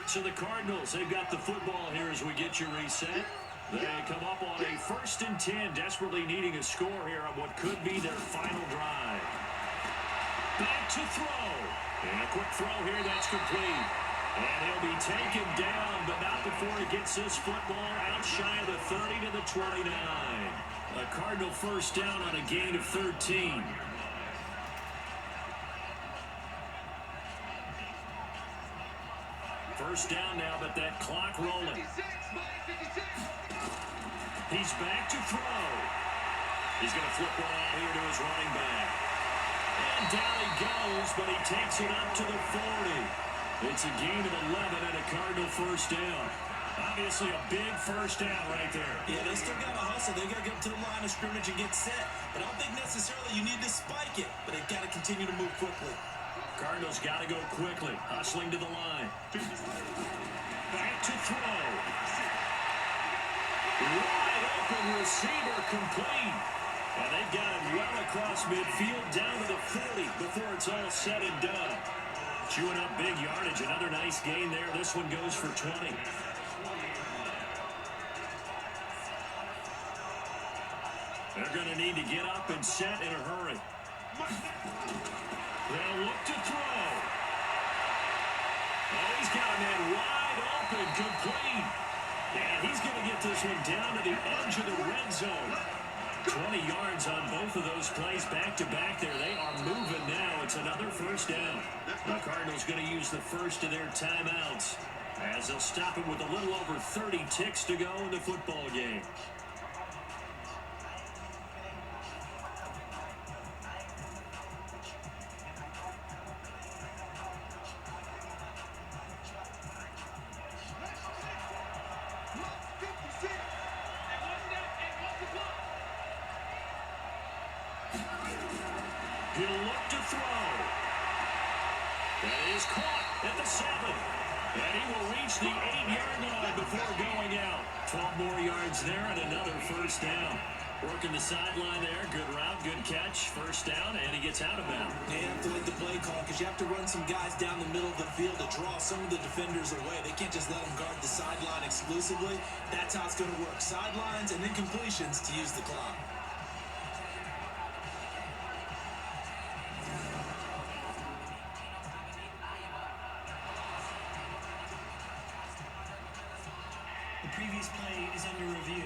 So the Cardinals, they've got the football here as we get you reset. They come up on a 1st and 10, desperately needing a score here on what could be their final drive. Back to throw. And a quick throw here, that's complete. And he'll be taken down, but not before he gets this football out shy of the 30 to the 29. A Cardinal first down on a gain of 13. First down now, but that clock rolling. He's back to throw. He's going to flip one out here to his running back. And down he goes, but he takes it up to the 40. It's a gain of 11 and a Cardinal first down. Obviously a big first down right there. Yeah, they still got to hustle. They got to get to the line of scrimmage and get set. But I don't think necessarily you need to spike it, but they've got to continue to move quickly. Cardinals got to go quickly, hustling to the line. Back to throw. Wide open receiver complete. And they've got it well across midfield down to the 40 before it's all said and done. Chewing up big yardage. Another nice gain there. This one goes for 20. They're going to need to get up and set in a hurry. They'll look to throw. Oh, he's got a man wide open, complete. And he's going to get this one down to the edge of the red zone. 20 yards on both of those plays back-to-back there. They are moving now. It's another first down. The Cardinals going to use the first of their timeouts as they'll stop it with a little over 30 ticks to go in the football game. He'll look to throw. That is caught at the 7. And he will reach the 8-yard line before going out. 12 more yards there and another first down. Working the sideline there. Good route, good catch. First down, and he gets out of bounds. You have to like the play call because you have to run some guys down the middle of the field to draw some of the defenders away. They can't just let them guard the sideline exclusively. That's how it's going to work. Sidelines and then completions to use the clock. The previous play is under review.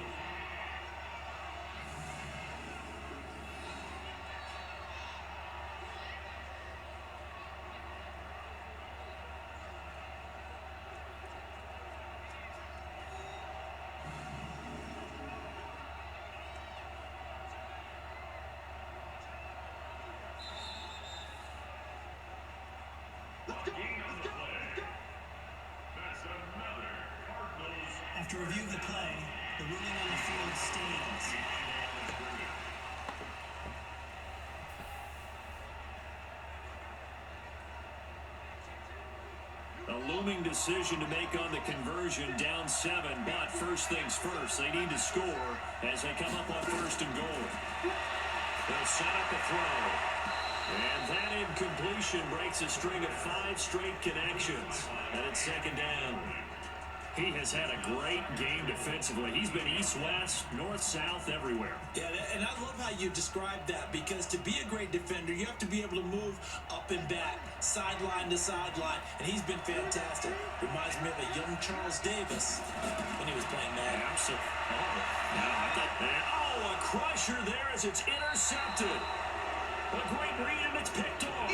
After review of the play, the ruling on the field stands. A looming decision to make on the conversion, down 7, but first things first, they need to score as they come up on 1st and goal. They'll set up a throw. And that incompletion breaks a string of 5 straight connections. And it's 2nd down. He has had a great game defensively. He's been east-west, north-south, everywhere. Yeah, and I love how you described that because to be a great defender, you have to be able to move up and back, sideline to sideline, and he's been fantastic. Reminds me of a young Charles Davis when he was playing that. Absolutely. Oh, a crusher there as it's intercepted. A great read and it's picked off.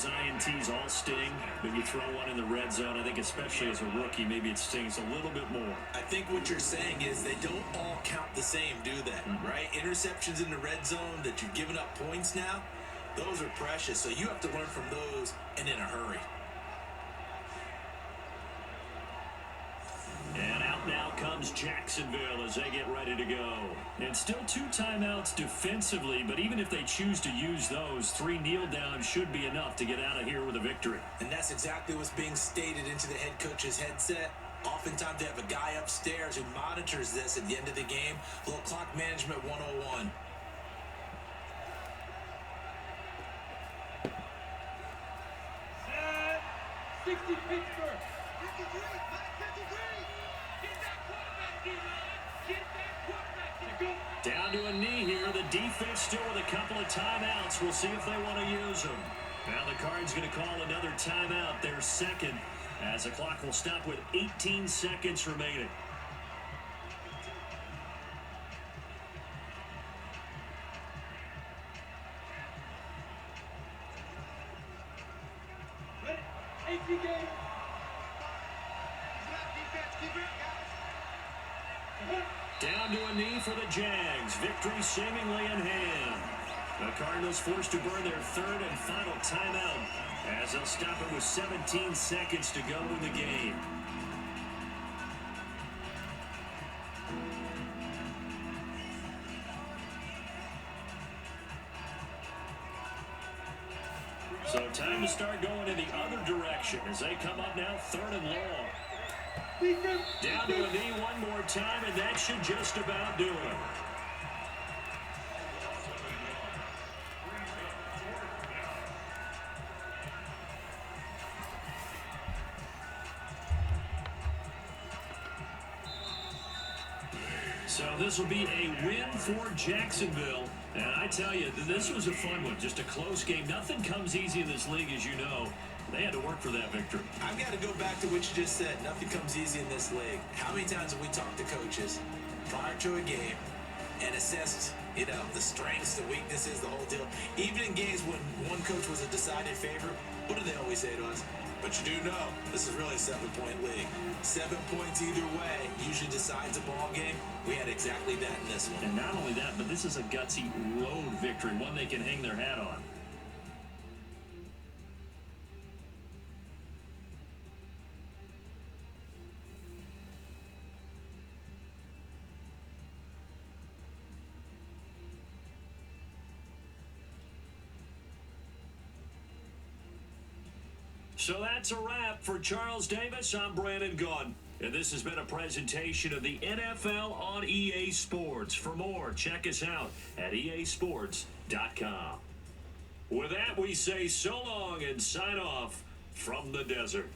those INTs all sting, but you throw one in the red zone, I think especially as a rookie, maybe it stings a little bit more. I think what you're saying is they don't all count the same, do they? Right? Interceptions in the red zone that you've given up points now, those are precious. So you have to learn from those and in a hurry. And out now comes Jacksonville as they get ready to go. And still 2 timeouts defensively, but even if they choose to use those, 3 kneel downs should be enough to get out of here with a victory. And that's exactly what's being stated into the head coach's headset. Oftentimes they have a guy upstairs who monitors this at the end of the game. A little clock management 101. Set. 60 Pittsburgh. 53. 53. Get that quarterback, Gila. Get that quarterback. Go. Down to a knee here. The defense still with a couple of timeouts. We'll see if they want to use them. Now the Cards going to call another timeout, their second, as the clock will stop with 18 seconds remaining. Ready? 18 game. Down to a knee for the Jags. Victory seemingly in hand. The Cardinals forced to burn their third and final timeout as they'll stop it with 17 seconds to go in the game. So time to start going in the other direction as they come up now 3rd and long. Down to a knee one more time, and that should just about do it. So this will be a win for Jacksonville. And I tell you, this was a fun one. Just a close game. Nothing comes easy in this league, as you know. They had to work for that victory. I've got to go back to what you just said. Nothing comes easy in this league. How many times have we talked to coaches prior to a game and assessed, the strengths, the weaknesses, the whole deal? Even in games when one coach was a decided favorite, what do they always say to us? But you do know, this is really a 7-point league. 7 points either way usually decides a ball game. We had exactly that in this one. And not only that, but this is a gutsy road victory, one they can hang their hat on. So that's a wrap for Charles Davis. I'm Brandon Gaudin, and this has been a presentation of the NFL on EA Sports. For more, check us out at easports.com. With that, we say so long and sign off from the desert.